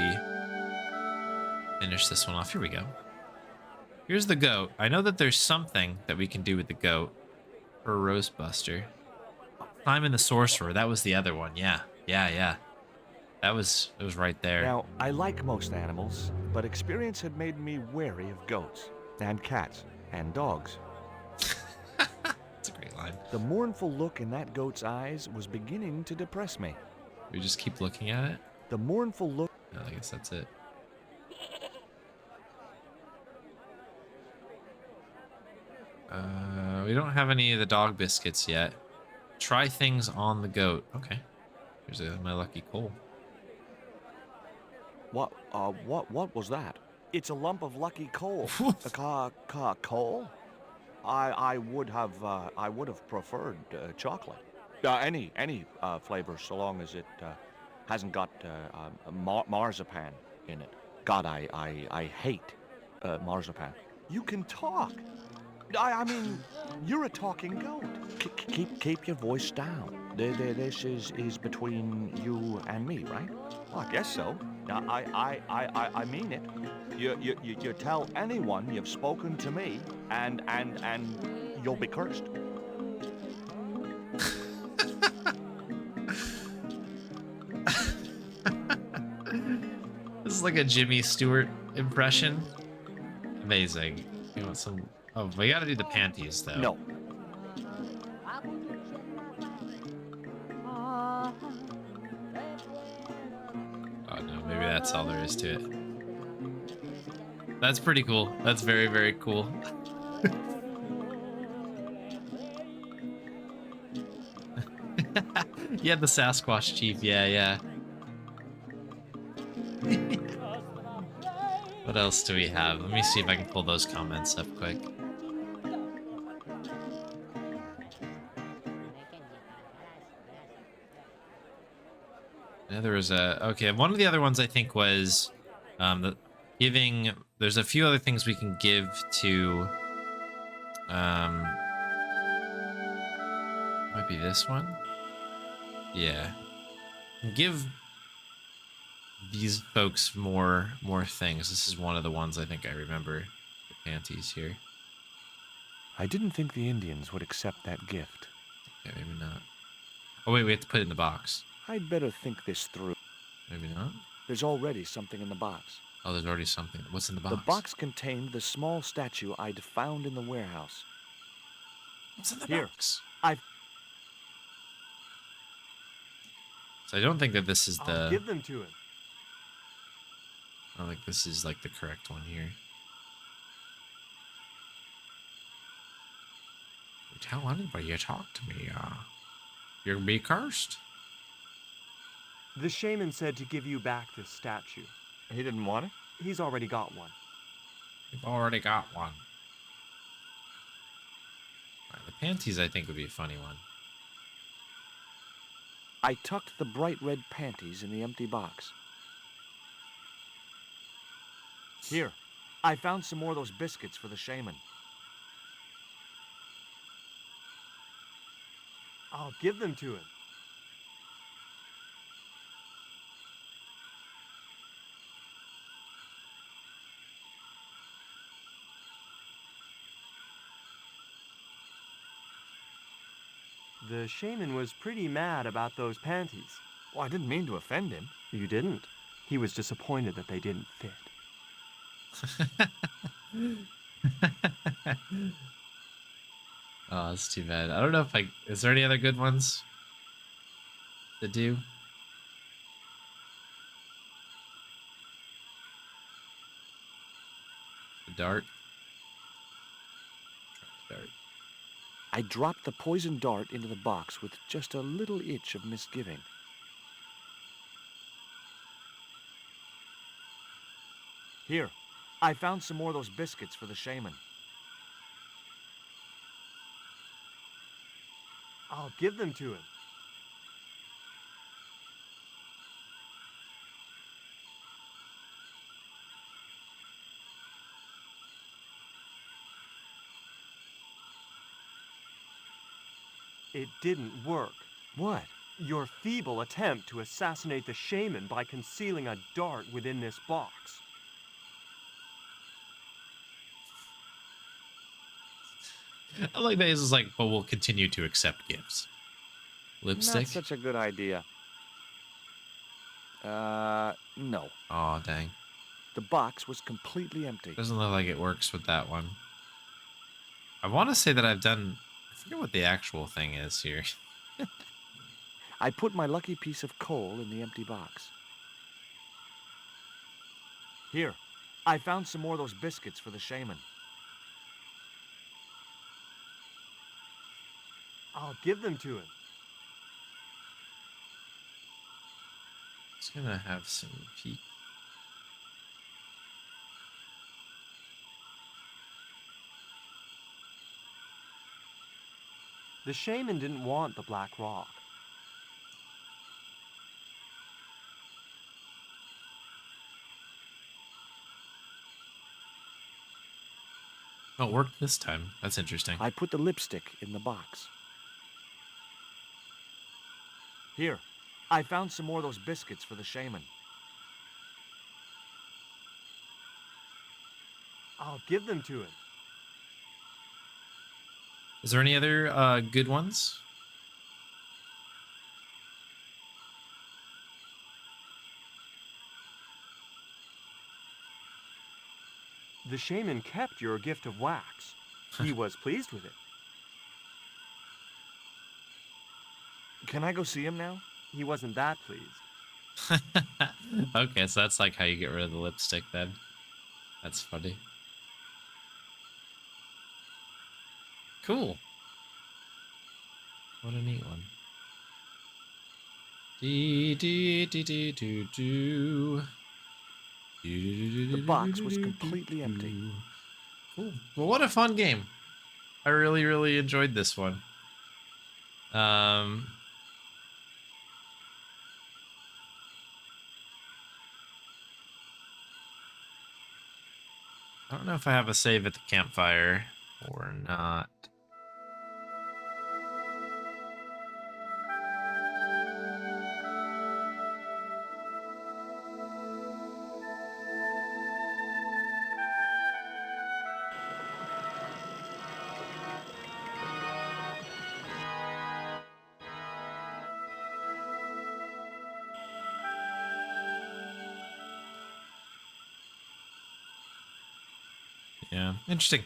finish this one off. Here we go. Here's the goat. I know that there's something that we can do with the goat for Rosebuster. Simon the Sorcerer. That was the other one. Yeah. It was right there. Now, I like most animals, but experience had made me wary of goats and cats and dogs. That's a great line. The mournful look in that goat's eyes was beginning to depress me. We just keep looking at it. The mournful look. Oh, I guess that's it. We don't have any of the dog biscuits yet. Try things on the goat. Okay. Here's my lucky coal. What was that? It's a lump of lucky coal. Coal? I would have preferred chocolate. Any flavor, so long as it hasn't got marzipan in it. God, I hate marzipan. You can talk. I mean, you're a talking goat. Keep your voice down. This is between you and me, right? Well, I guess so. Now, I mean it. You tell anyone you've spoken to me, and you'll be cursed. This is like a Jimmy Stewart impression. Amazing. You want some? Oh, we got to do the panties though. No. Oh no, maybe that's all there is to it. That's pretty cool. That's very, very cool. Yeah, the Sasquatch chief. Yeah, yeah. What else do we have? Let me see if I can pull those comments up quick. Yeah, there was a... Okay, one of the other ones I think was giving... There's a few other things we can give to... Might be this one? Yeah. Give these folks more things. This is one of the ones I think I remember. The panties here. I didn't think the Indians would accept that gift. Okay, maybe not. Oh wait, we have to put it in the box. I'd better think this through. Maybe not. There's already something in the box. Oh, there's already something. What's in the box? The box contained the small statue I'd found in the warehouse. What's in the Here. box? I've... So I don't think that this is the... I'll give them to him. I don't think this is like the correct one here. Tell anybody you talk to me, you're gonna be cursed. The shaman said to give you back this statue. He didn't want it? He's already got one. We've already got one. Alright, the panties I think would be a funny one. I tucked the bright red panties in the empty box. Here, I found some more of those biscuits for the shaman. I'll give them to him. The shaman was pretty mad about those panties. Well, I didn't mean to offend him. You didn't. He was disappointed that they didn't fit. Oh, that's too bad. I don't know if I... Is there any other good ones to do? The dart. Dart. I dropped the poison dart into the box with just a little itch of misgiving. Here, I found some more of those biscuits for the shaman. I'll give them to him. It didn't work. What? Your feeble attempt to assassinate the shaman by concealing a dart within this box. I like that it's like, but we'll continue to accept gifts. Lipstick? Not such a good idea. No. Aw, dang. The box was completely empty. Doesn't look like it works with that one. I want to say that I've done... I forget what the actual thing is here. I put my lucky piece of coal in the empty box. Here, I found some more of those biscuits for the shaman. I'll give them to him. Just gonna have some peek. The shaman didn't want the black rock. Oh, it worked this time. That's interesting. I put the lipstick in the box. Here, I found some more of those biscuits for the shaman. I'll give them to him. Is there any other good ones? The shaman kept your gift of wax. He was pleased with it. Can I go see him now? He wasn't that pleased. Okay, so that's like how you get rid of the lipstick then. That's funny. Cool. What a neat one. Dee dee dee dee doo doo. The box was completely empty. Cool. Well, what a fun game. I really, really enjoyed this one. I don't know if I have a save at the campfire or not. Yeah, interesting.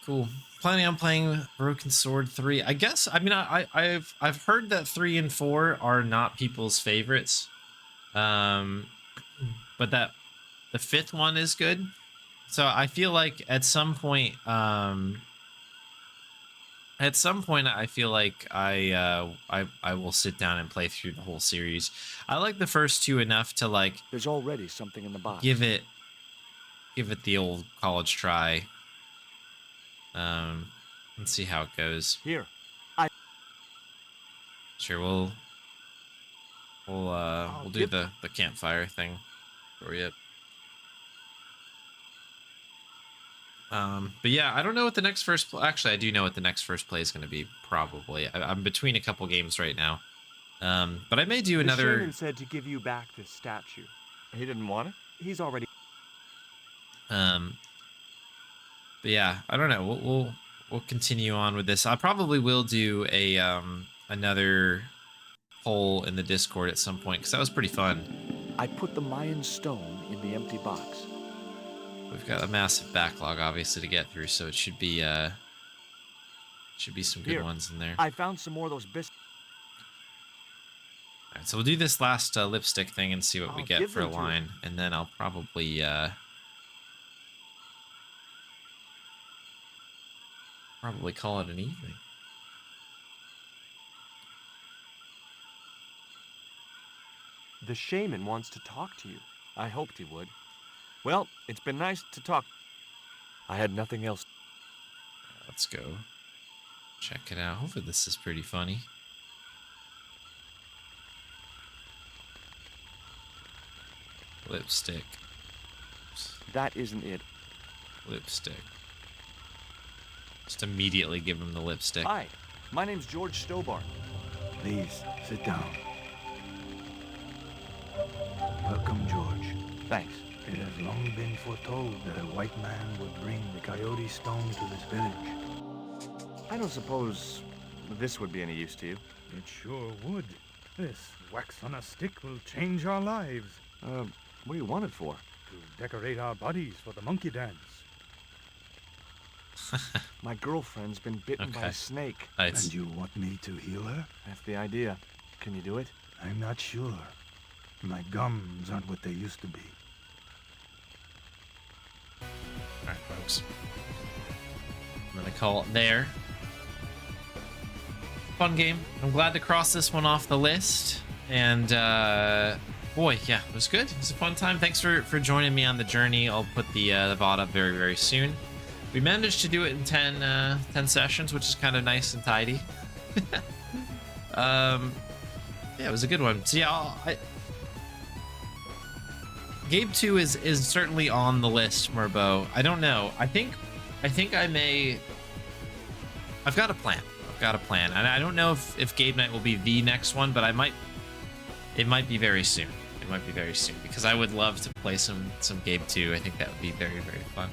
Cool. Planning on playing Broken Sword 3. I guess. I mean, I've heard that 3 and 4 are not people's favorites, but that the 5th one is good. So I feel like at some point, I feel like I will sit down and play through the whole series. I like the first 2 enough to like. There's already something in the box. Give it the old college try. Let's see how it goes. Here. Sure, we'll do the campfire thing for you. But yeah, I don't know what the next actually I do know what the next first play is going to be, probably. I'm between a couple games right now. But I may do another. The shaman said to give you back this statue. He didn't want it? He's already. But yeah, I don't know. We'll continue on with this. I probably will do a another poll in the Discord at some point because that was pretty fun. I put the Mayan stone in the empty box. We've got a massive backlog, obviously, to get through, so it should be some good ones in there. I found some more of those biscuits. All right, so we'll do this last lipstick thing and see what we get for a line, and then I'll probably call it an evening. The shaman wants to talk to you. I hoped he would. Well, it's been nice to talk. I had nothing else. Let's go check it out. Hopefully this is pretty funny. Lipstick. That isn't it. Lipstick. Just immediately give him the lipstick. Hi, my name's George Stobart. Please, sit down. Welcome, George. Thanks. It has long been foretold that a white man would bring the coyote stone to this village. I don't suppose this would be any use to you. It sure would. This wax on a stick will change our lives. What do you want it for? To decorate our bodies for the monkey dance. My girlfriend's been bitten by a snake. Nice. And you want me to heal her? That's the idea. Can you do it? I'm not sure. My gums aren't what they used to be. Alright, folks. I'm gonna call it there. Fun game. I'm glad to cross this one off the list. And boy, yeah, it was good. It was a fun time. Thanks for joining me on the journey. I'll put the VOD up very, very soon. We managed to do it in 10 sessions, which is kind of nice and tidy. Yeah, it was a good one. So yeah, Game 2 is certainly on the list, Murbo. I don't know. I think I may. I've got a plan. And I don't know if Game Night will be the next one, but it might be very soon. Because I would love to play some Game 2. I think that would be very, very fun.